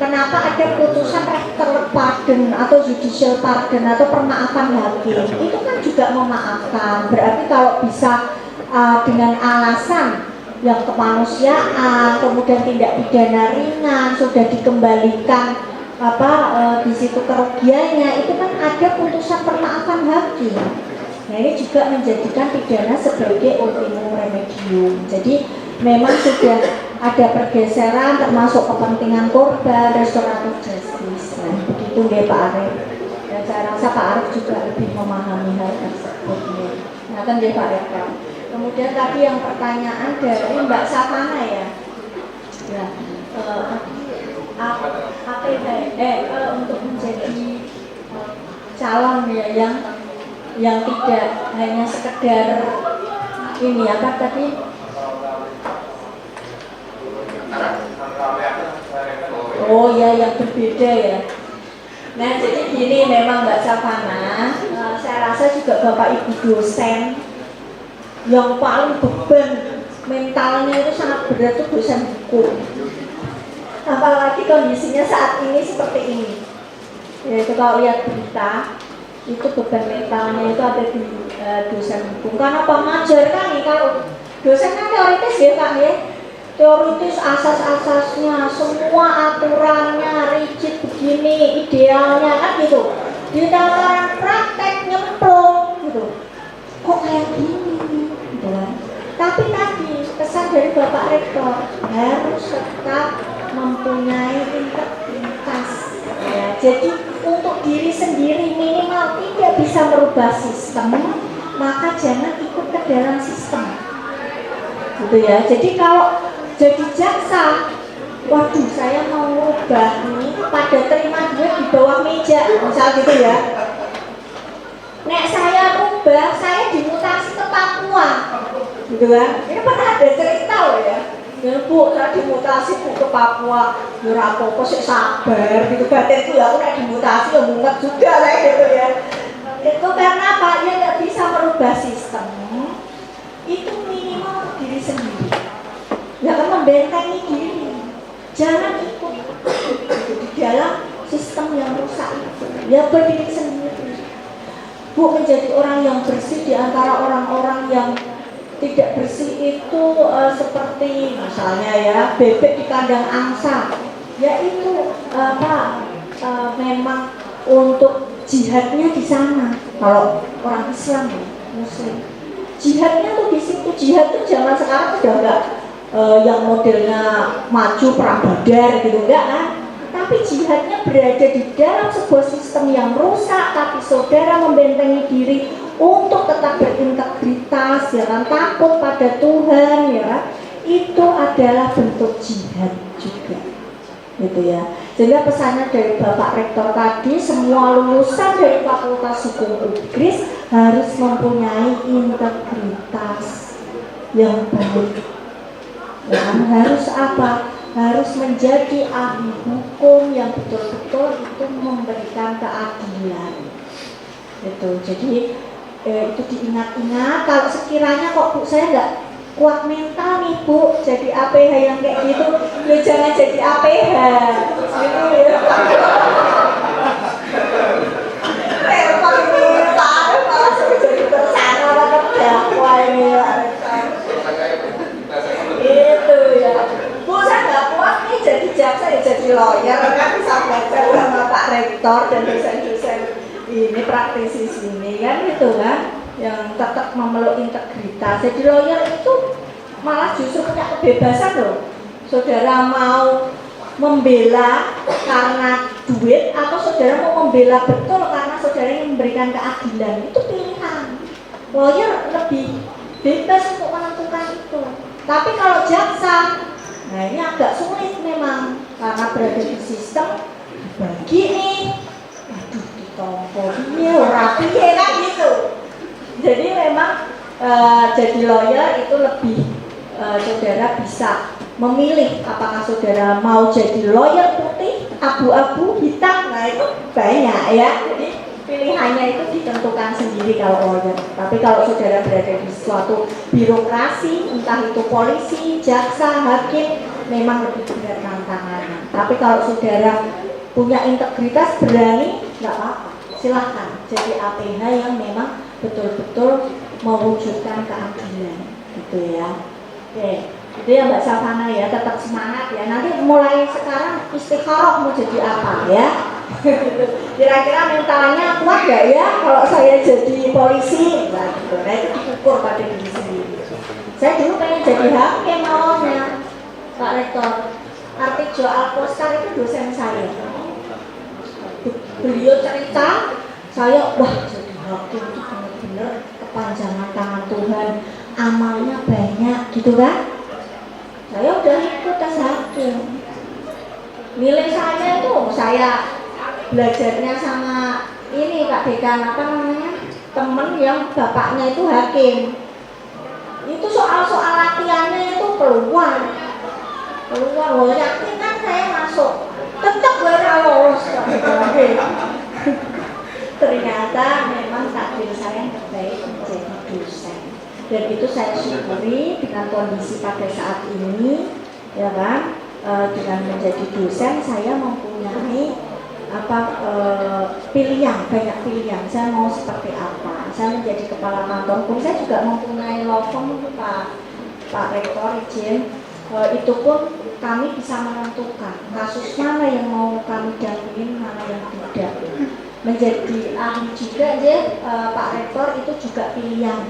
Kenapa ada putusan rector pardon atau judicial pardon atau permaafan hakim? Itu kan juga memaafkan. Berarti kalau bisa dengan alasan yang kemanusiaan, kemudian tindak pidana ringan sudah dikembalikan di situ kerugiannya, itu kan ada putusan permaafan hakim. Nah, ini juga menjadikan pidana sebagai ultimum remedium. Jadi memang sudah ada pergeseran termasuk kepentingan korban, restoratif justice. Nah, begitu ya Pak Arief. Dan saya rasa Pak Arief juga lebih memahami hal tersebut. Nah, kan ya Pak Arief. Kemudian tadi yang pertanyaan dari Mbak Savana ya. Ya, untuk menjadi calon ya yang tidak hanya sekedar ini apa tadi, oh ya, yang berbeda ya. Nah, jadi gini memang Mbak Savana, saya rasa juga Bapak Ibu dosen yang paling beban mentalnya itu sangat berat itu dosen hukum. Apalagi kondisinya saat ini seperti ini. Yaitu kalau lihat berita, itu beban mentalnya itu ada di dosen hukum. Karena pengajar kan nih, kalau dosen kan teoritis ya Kak ya. Teoritis asas-asasnya, semua aturannya rigid begini, idealnya kan gitu. Di dalam praktek nyemplung gitu. Kok kayak gini? Gitu kan. Tapi tadi pesan dari Bapak Rektor harus tetap mempunyai integritas. Ya, jadi untuk diri sendiri minimal tidak bisa merubah sistem, maka jangan ikut ke dalam sistem. Gitu ya. Jadi kalau jadi jaksa, waduh saya mau ngubah nih pada terima duit di bawah meja, misal gitu ya. Nek saya rubah, saya dimutasi ke Papua, gitu kan? Ini pernah ada cerita loh ya. Ya Bu, saya dimutasi Bu ke Papua, ya apa-apa sih sabar, gitu batinku ya aku nek dimutasi ya mumet juga lah gitu ya. Itu karena apa? Dia nggak bisa merubah sistem. Itu minimal untuk diri sendiri. Ya kan membentengi diri, jangan ikut di dalam sistem yang rusak itu. Ya berdiri sendiri. Bu, menjadi orang yang bersih di antara orang-orang yang tidak bersih itu seperti misalnya ya bebek di kandang angsa. Ya itu memang untuk jihadnya di sana. Kalau orang Islam ya, Muslim, jihadnya tuh di situ. Jihad tuh zaman sekarang udah enggak yang modelnya maju perang badar gitu, enggak kan? Tapi jihadnya berada di dalam sebuah sistem yang rusak, tapi saudara membentengi diri untuk tetap berintegritas, ya kan, takut pada Tuhan, ya kan? Itu adalah bentuk jihad juga, gitu ya. Sehingga pesannya dari Bapak Rektor tadi, semua lulusan dari Fakultas Hukum UGRIS harus mempunyai integritas yang baik. Dan harus apa? Harus menjadi ahli hukum yang betul-betul itu memberikan keadilan. Gitu. Jadi itu diingat-ingat. Kalau sekiranya kok Bu saya nggak kuat mental nih Bu, jadi APH yang kayak gitu, ya jangan jadi APH. Gitu ya. Repot ini, malah sudah jadi tersangka atau terdakwa ini. Itu ya, Bu saya nggak kuat nih jadi jaksa ya jadi lawyer, kan bisa belajar sama Pak Rektor dan dosen-dosen ini praktisi sini kan gitu kan, yang tetap memeluk integritas. Jadi lawyer itu malah justru punya kebebasan loh. Saudara mau membela karena duit atau saudara mau membela betul karena saudara ingin memberikan keadilan, itu pilihan. Lawyer lebih bebas untuk menentukan itu. Tapi kalau jaksa, nah ini agak sulit memang karena berada di sistem bagi nih, aduh ditompo dia rapi kan gitu. Jadi memang jadi lawyer itu lebih saudara bisa memilih apakah saudara mau jadi lawyer putih, abu-abu, hitam, nah itu banyak ya. Jadi pilihannya itu ditentukan sendiri kalau lawyer. Tapi kalau saudara berada di suatu birokrasi, entah itu polisi, jaksa, hakim, memang lebih berat tantangannya. Tapi kalau saudara punya integritas, berani, nggak apa-apa, silahkan jadi APH yang memang betul-betul mewujudkan keadilan, gitu ya. Oke, itu ya Mbak Savana ya, tetap semangat ya. Nanti mulai sekarang istikharah mau jadi apa ya? Kira-kira mentalnya kuat nggak ya kalau saya jadi polisi? Nah, gitu. Nah itu diukur pada diri sendiri. Saya dulu pengen jadi hakim awalnya, Pak Rektor. Artijo Alpostar itu dosen saya. Beliau cerita, saya wah jadi hakim itu benar-benar kepanjangan tangan Tuhan, amalnya banyak gitu kan. Saya udah ikut tes hakim. Nilai saya itu saya belajarnya sama ini Kak Dekan apa namanya, temen yang bapaknya itu hakim. Itu soal-soal latihannya itu keluar loh, yakin kan saya masuk, tetap gue lolos. Ternyata memang takdir saya yang terbaik menjadi dosen, dan itu saya syukuri dengan kondisi pada saat ini, ya kan. Dengan menjadi dosen saya mempunyai pilihan, banyak pilihan. Saya mau seperti apa. Saya menjadi kepala kantor pun saya juga mempunyai law firm Pak Rektor izin. Itu pun kami bisa menentukan kasus mana yang mau kami dampingin, mana yang tidak. Menjadi ahli juga ya, Pak Rektor itu juga pilihan.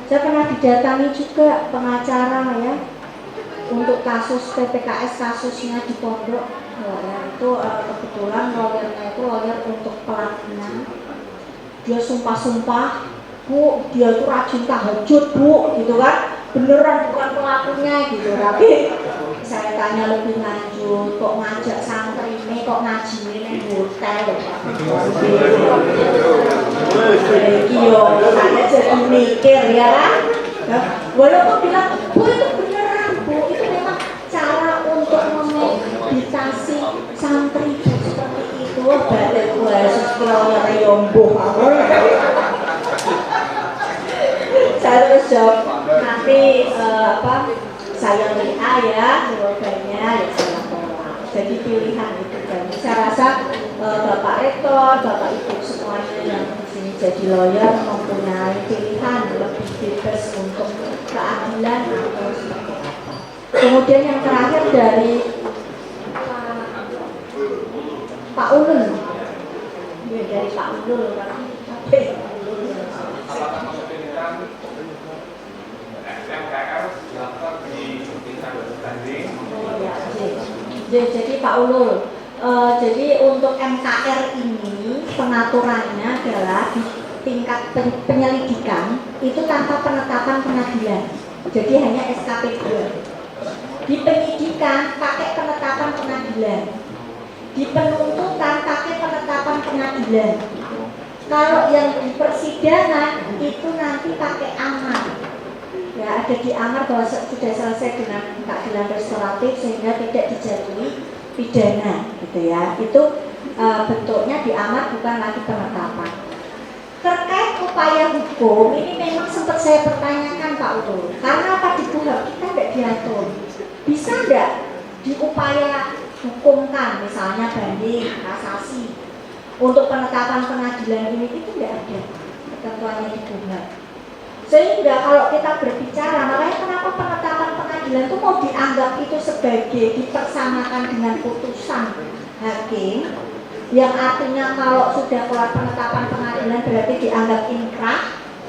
Saya pernah didatangi juga pengacara ya untuk kasus PPKS, kasusnya di Pondok. Ya, itu kebetulan lawyernya itu lawyer untuk pelakunya. Dia sumpah-sumpah, Bu, dia itu rajin tahajud, Bu, gitu kan. Beneran bukan pelakunya gitu. Tapi saya tanya lebih lanjut, kok ngajak santri ini, kok ngaji ini hotel. Iya, saya jadi mikir ya kan. Walaupun bilang, Bu itu beneran, Bu, itu memang cara untuk memeditasi santri seperti itu. Balik gue sesuai reyombo. Saya terus jawab, nanti saya WA ya jawabannya, ya saya tolak. Jadi pilihan itu kan. Saya rasa Bapak Rektor, Bapak Ibu semuanya yang di sini jadi lawyer mempunyai pilihan lebih bebas untuk keadilan atau seperti apa. Kemudian yang terakhir dari Pak Ulul, ya, dari Pak Ulul kan. Jadi Pak Ulul, jadi untuk MKR ini pengaturannya adalah di tingkat penyelidikan itu tanpa penetapan pengadilan. Jadi hanya SKP 2. Di penyidikan pakai penetapan pengadilan. Di penuntutan pakai penetapan pengadilan. Kalau yang di persidangan itu nanti pakai amar. Ya, ada di amar bahwa sudah selesai dengan keadilan restoratif sehingga tidak dijatuhi pidana, gitu ya. Itu bentuknya di amar, bukan lagi penetapan. Terkait upaya hukum ini memang sempat saya pertanyakan Pak Utul, karena apa di KUHP kita tidak diatur. Bisa tidak diupaya hukumkan, misalnya banding, kasasi, untuk penetapan pengadilan ini itu tidak ada ketentuannya di KUHP. Sehingga kalau kita berbicara, makanya kenapa penetapan pengadilan itu mau dianggap itu sebagai dipersamakan dengan putusan hakim, yang artinya kalau sudah keluar penetapan pengadilan berarti dianggap inkrah,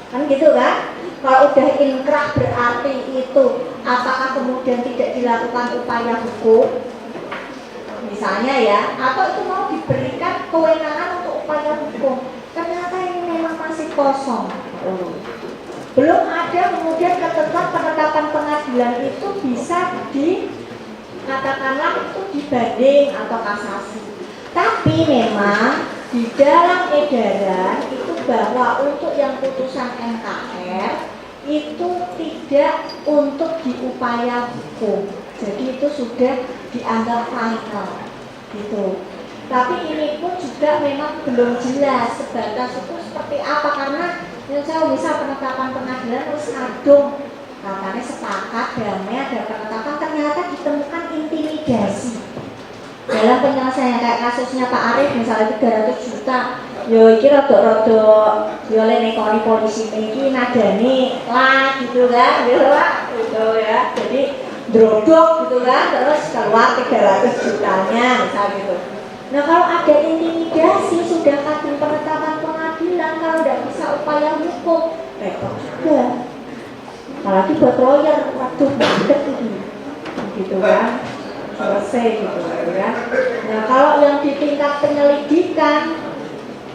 kan gitu kan? Kalau udah inkrah berarti itu apakah kemudian tidak dilakukan upaya hukum? misalnya ya, atau itu mau diberikan kewenangan untuk upaya hukum, ternyata ini memang masih kosong. Belum ada kemudian ketentuan penetapan pengadilan itu bisa katakanlah itu dibanding atau kasasi. Tapi memang di dalam edaran itu bahwa untuk yang putusan NKR itu tidak untuk diupaya hukum. Jadi itu sudah dianggap final gitu. Tapi ini pun juga memang belum jelas sebatas itu seperti apa, karena misal penetapan pengadilan harus kadung katanya sepakat damai ada penetapan, ternyata ditemukan intimidasi dalam penyelesaian kayak kasusnya Pak Arief misalnya 300 juta. Yo iki rada-rada yo nekoni polisi iki nadani lah gitu kan, gitu lah gitu ya. Jadi drodok gitu kan, terus keluar 300 jutanya misal gitu. Nah kalau ada intimidasi sudah kadung penetapan pengadilan, kalau tidak bisa upaya hukum repot juga. Apalagi buat lawyer, waduh banget gitu kan, selesai gitu kan. Nah kalau yang di tingkat penyelidikan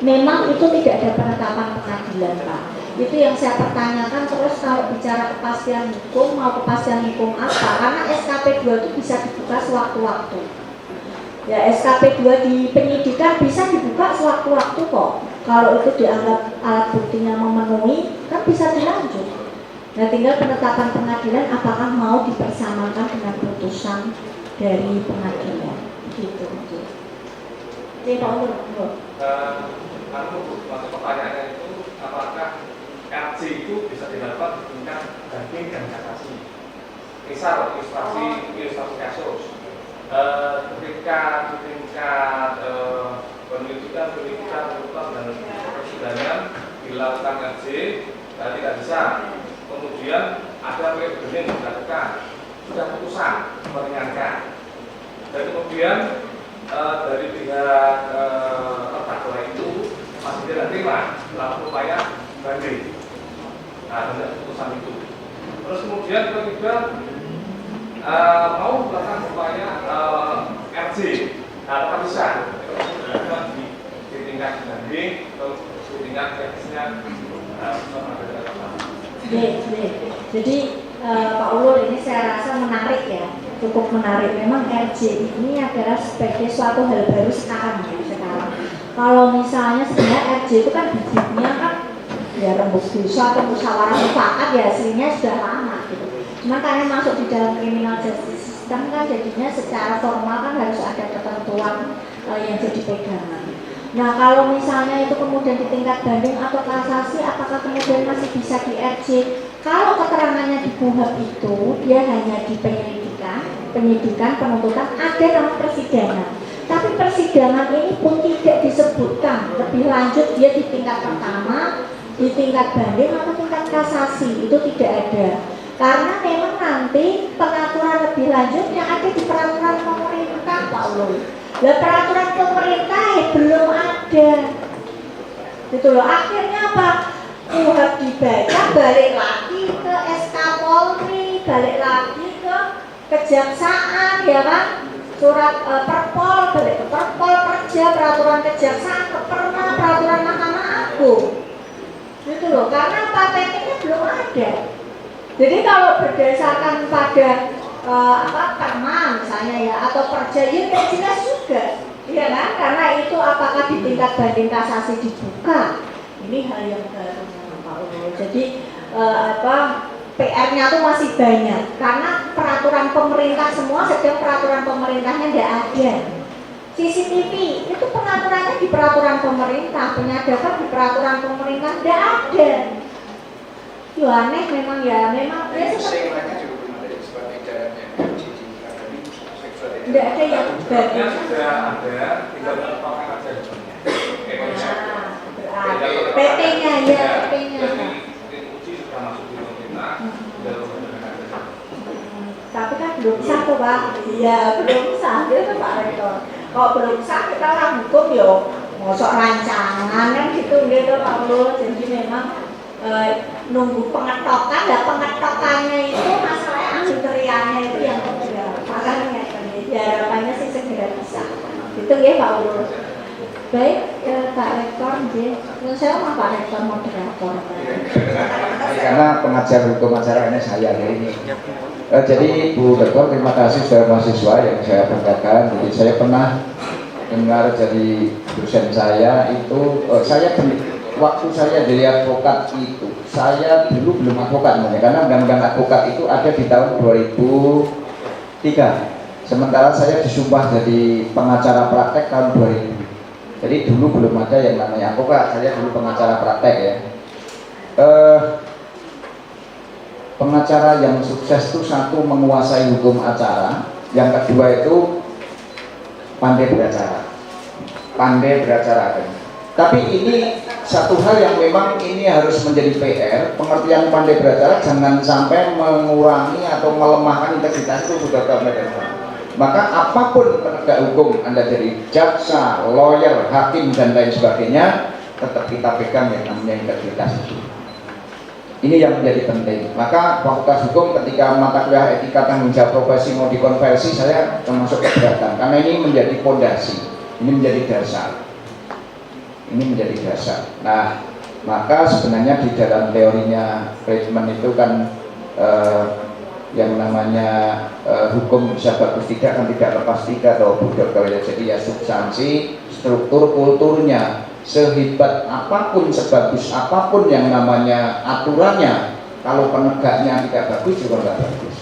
memang itu tidak ada penetapan pengadilan Pak. Itu yang saya pertanyakan. Terus kalau bicara kepastian hukum, mau kepastian hukum apa? Karena SKP 2 itu bisa dibuka sewaktu-waktu. Ya SKP 2 di penyidikan bisa dibuka sewaktu-waktu kok. Kalau itu dianggap alat buktinya memenuhi, kan bisa dilanjut. Nah tinggal penetapan pengadilan apakah mau dipersamakan dengan putusan dari pengadilan. Gitu. Ini Pak Umur. Masuk pertanyaannya itu apakah RJ itu bisa didapat di tingkat banding dan kasasi. Misal ilustrasi kasus ketika di tingkat penuntutan dan persidangan dilakukan RJ dan tidak bisa, kemudian ada banding dilakukan, sudah putusan meringankan, dan kemudian dari pihak terdakwa itu masih tidak terima melakukan upaya banding dengan putusan itu. Terus kemudian ketiga mau melakukan upaya RJ, apakah bisa di tingkat banding atau di tingkat teknisnya Jadi Pak Ulur ini saya rasa menarik ya, cukup menarik. Memang RJ ini adalah sebagai suatu hal baru sekarang ya sekarang. Kalau misalnya sebenarnya RJ itu kan bibitnya kan ya rembuk dosa atau musyawarah mufakat ya aslinya sudah lama gitu. Cuma karena masuk di dalam criminal justice system kan jadinya secara formal kan harus ada ketentuan yang jadi pegangan. Nah kalau misalnya itu kemudian di tingkat banding atau kasasi, apakah kemudian masih bisa di RJ? Kalau keterangannya di BUHAP itu dia hanya di penyidikan, penuntutan, ada dalam persidangan. Tapi persidangan ini pun tidak disebutkan lebih lanjut dia di tingkat pertama, di tingkat banding atau tingkat kasasi, itu tidak ada. Karena memang nanti pengaturan lebih lanjut yang ada di peraturan pemerintah Pak Ulul. Lah peraturan pemerintah belum ada. Gitu loh. Akhirnya apa? BUHAP dibaca, balik lagi ke SK Polri, balik lagi ke kejaksaan ya kan? Surat Perpol, balik ke Perpol, Perja, peraturan kejaksaan, ke Perma, peraturan Mahkamah Agung. Gitu loh. Karena PT-nya belum ada. Jadi kalau berdasarkan pada Perma misalnya ya atau Perja ya tidak jelas juga, ya kan? Karena itu apakah di tingkat banding kasasi dibuka, ini hal yang baru Pak Ulul. Jadi PR-nya tuh masih banyak karena peraturan pemerintah semua, sedang peraturan pemerintahnya tidak ada. CCTV itu pengaturannya di peraturan pemerintah, penyadapan di peraturan pemerintah tidak ada. Yo aneh memang ya, memang ya seperti tidak ada yang baru. Sudah ada, tinggal menetapkan aja. PT-nya ya, PT-nya. Uji sudah masuk di pemerintah, tapi kan belum sah tuh Pak. Iya belum sah, dia tuh Pak Rektor. Kalau belum sah kita orang hukum yo, ngosok rancangan kan gitu Pak Ulul. Jadi memang nunggu pengetokan, dan pengetokannya itu masalahnya anggeriannya itu yang kedua. Makanya ya harapannya sih segera bisa. Itu ya Pak Ulul. Baik, Pak Rektor, saya mau Pak Rektor moderator. Karena pengajar hukum acara ini saya ini. Jadi Bu Rektor, terima kasih saudara mahasiswa yang saya banggakan. Jadi saya pernah dengar dari dosen saya itu, waktu saya jadi advokat itu, saya dulu belum advokat namanya, karena undang-undang advokat itu ada di tahun 2003. Sementara saya disumpah jadi pengacara praktek tahun 2000. Jadi dulu belum ada yang namanya advokat, saya dulu pengacara praktek ya. Pengacara yang sukses itu satu menguasai hukum acara, yang kedua itu pandai beracara. Tapi ini satu hal yang memang ini harus menjadi PR. Pengertian pandai beracara jangan sampai mengurangi atau melemahkan integritas itu sudah benar. Maka apapun penegak hukum, Anda jadi jaksa, lawyer, hakim dan lain sebagainya, tetap kita pegang yang namanya integritas itu. Ini yang menjadi penting. Maka Fakultas Hukum ketika mata kuliah etika tanggung jawab profesi mau dikonversi, saya termasuk keberatan karena ini menjadi fondasi, ini menjadi dasar. Nah, maka sebenarnya di dalam teorinya Friedman itu kan yang namanya hukum bisa bagus tidak kan tidak lepas tidak atau budak ya. Jadi ya substansi, struktur, kulturnya, sehebat apapun, sebagus apapun yang namanya aturannya, kalau penegaknya tidak bagus juga nggak bagus.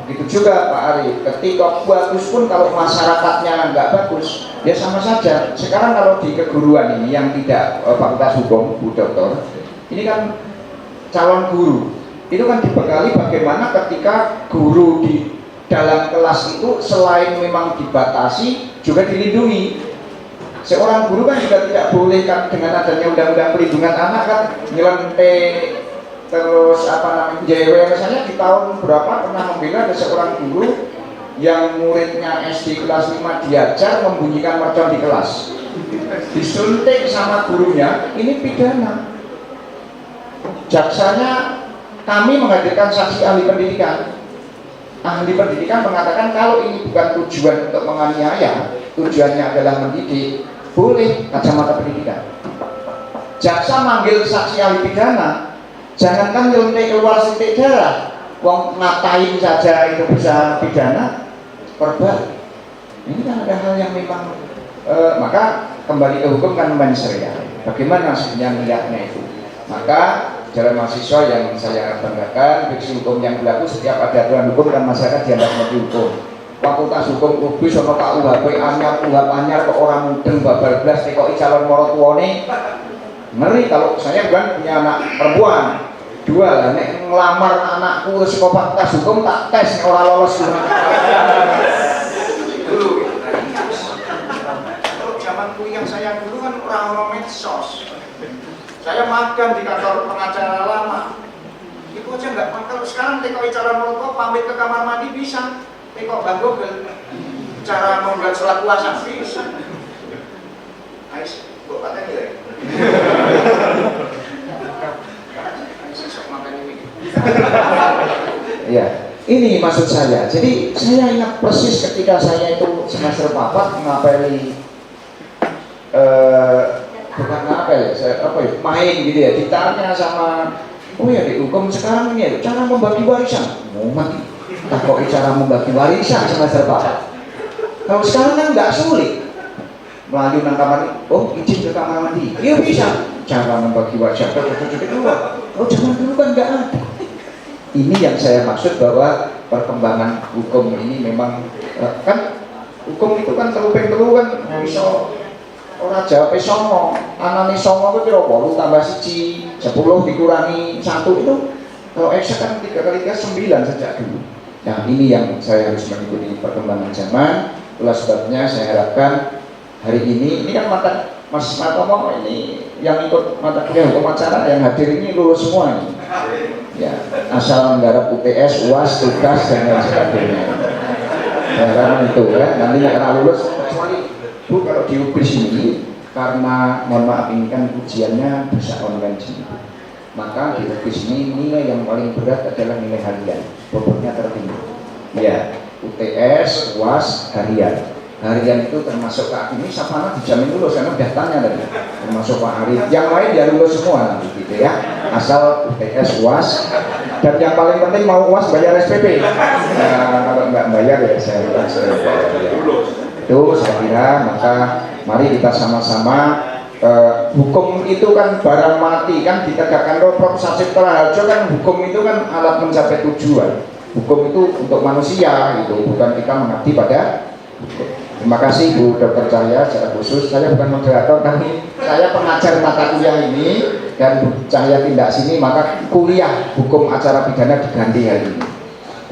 Begitu juga Pak Ari, ketika bagus pun kalau masyarakatnya nggak bagus, ya sama saja. Sekarang kalau di keguruan ini yang tidak Fakultas Hukum, Bu Doktor, ini kan calon guru, itu kan dibekali bagaimana ketika guru di dalam kelas itu selain memang dibatasi, juga dilindungi. Seorang guru kan juga tidak boleh kan dengan adanya undang-undang perlindungan anak kan nyeleneh terus jewer. Misalnya di tahun berapa pernah membela ada seorang guru yang muridnya SD kelas 5 diajar membunyikan mercon di kelas, disuntik sama gurunya, ini pidana. Jaksanya kami menghadirkan saksi ahli pendidikan. Ahli pendidikan mengatakan kalau ini bukan tujuan untuk menganiaya, tujuannya adalah mendidik, boleh kacamata pendidikan. Jaksa manggil saksi ahli pidana, jangankan nyelontek keluar titik darah, wong ngatain saja itu bisa pidana, korban. Ini kan ada hal yang memang maka kembali ke hukum kan mens rea. Bagaimana sebenarnya melihatnya itu? Maka jalan mahasiswa yang saya banggakan, fiksi hukum yang berlaku setiap ada aturan hukum dan masyarakat dianggap menjadi hukum. Fakultas Hukum Ubi sono KUHP anyar, UHP anyar ke orang mudeng babal blas tekoki calon moro tuane. Ngeri kalau saya bukan punya anak perempuan. Dua lah nek ngelamar anakku ke Fakultas Hukum tak tes nek ora lolos. Dulu kalau zaman kuliah saya dulu kan orang medsos. Saya magang di kantor pengacara lama. Itu aja nggak makan. Sekarang tekoki calon moro pamit ke kamar mandi bisa. Tekok Bang Google cara membuat surat kuasa bisa. Ais, kok paten ya? Ya, ini maksud saya. Jadi saya ingat persis ketika saya itu semester 4 ngapeli bukan ngapel, main gitu ya. Ditanya sama, oh ya di hukum sekarang ini cara membagi warisan. Mau mati. Kok cara membagi warisan semester 4. Kalau sekarang kan nggak sulit. Melalui kamar, oh izin ke kamar mandi, iya bisa. Cara membagi warisan, oh zaman dulu kan nggak ada. Ini yang saya maksud bahwa perkembangan hukum ini memang kan hukum itu kan terupeng kan bisa orang jawab songo, anane songo itu kira 8 tambah 1, 10 dikurangi 1 itu kalau eksak kan 3 kali 3 9 sejak dulu. Nah ini yang saya harus mengikuti perkembangan zaman. Itulah sebabnya saya harapkan hari ini kan Mas Matomo ini yang ikut mata kuliah hukum acara yang hadir ini lulus semua ini. Ya, asal menggarap UTS, UAS, tugas dan lain sebagainya. Karena itu ya, nanti akan lulus kecuali Bu kalau di UBIS ini karena mohon maaf ini kan ujiannya bisa online sini. Maka di UBIS ini nilai yang paling berat adalah nilai harian, bobotnya tertinggi. Ya, UTS, UAS, harian. harian itu termasuk Kak ini Sapana dijamin lulus karena daftarnya tadi termasuk Pak Arif, yang lain ya lulus semua nanti gitu ya, asal UTS UAS, dan yang paling penting mau UAS bayar SPP. Nah, kalau nggak bayar ya saya itu saya kira. Maka mari kita sama-sama, hukum itu kan barang mati kan ditegakkan oleh Prof. Sasitra Harjo kan, hukum itu kan alat mencapai tujuan. Hukum itu untuk manusia gitu, bukan kita mengabdi pada hukum. Terima kasih Bu Dr. Cahya secara khusus. Saya bukan moderator, tapi saya pengajar mata kuliah ini, dan Bu Cahya tindak sini, maka kuliah hukum acara pidana diganti hari ini.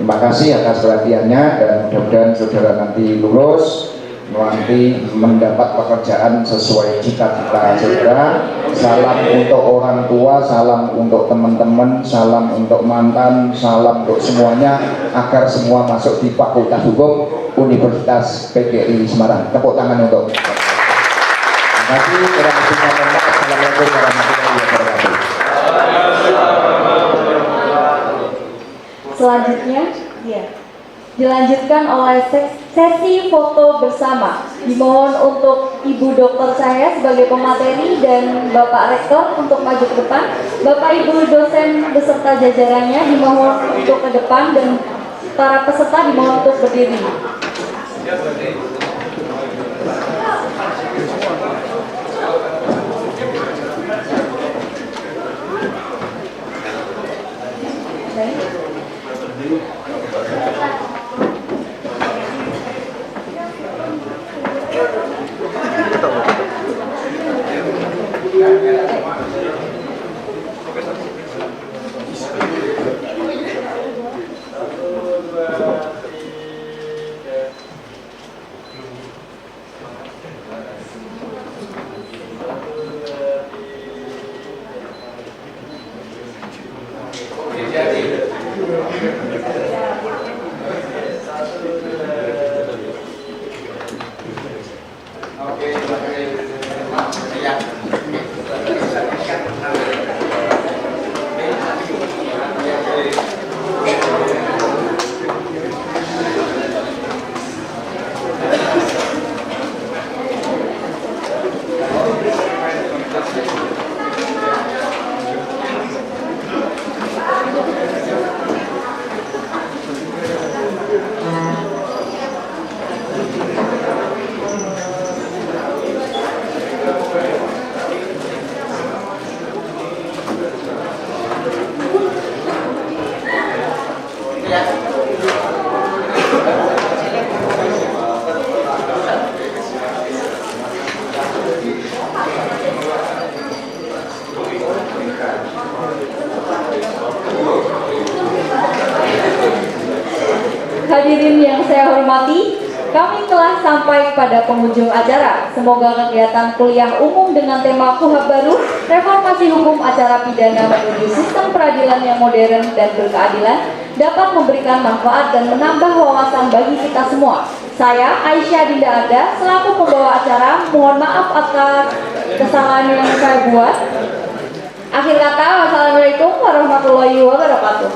Terima kasih atas perhatiannya, dan mudah-mudahan saudara nanti lulus, nanti mendapat pekerjaan sesuai cita-cita saudara. Salam untuk orang tua, salam untuk teman-teman, salam untuk mantan, salam untuk semuanya, agar semua masuk di Fakultas Hukum Universitas PGRI Semarang. Tepuk tangan untuk. Terima kasih. Assalamualaikum warahmatullahi wabarakatuh. Selanjutnya, dilanjutkan oleh sesi foto bersama. Dimohon untuk Ibu Dr. Cahya sebagai pemateri dan Bapak Rektor untuk maju ke depan. Bapak Ibu dosen beserta jajarannya dimohon untuk ke depan, dan para peserta dimohon untuk berdiri. Hadirin yang saya hormati, kami telah sampai pada penghujung acara. Semoga kegiatan kuliah umum dengan tema KUHAP baru, reformasi hukum acara pidana menuju sistem peradilan yang modern dan berkeadilan, dapat memberikan manfaat dan menambah wawasan bagi kita semua. Saya, Aisyah Dinda Arda, selaku pembawa acara, mohon maaf atas kesalahan yang saya buat. Akhir kata, wassalamualaikum warahmatullahi wabarakatuh.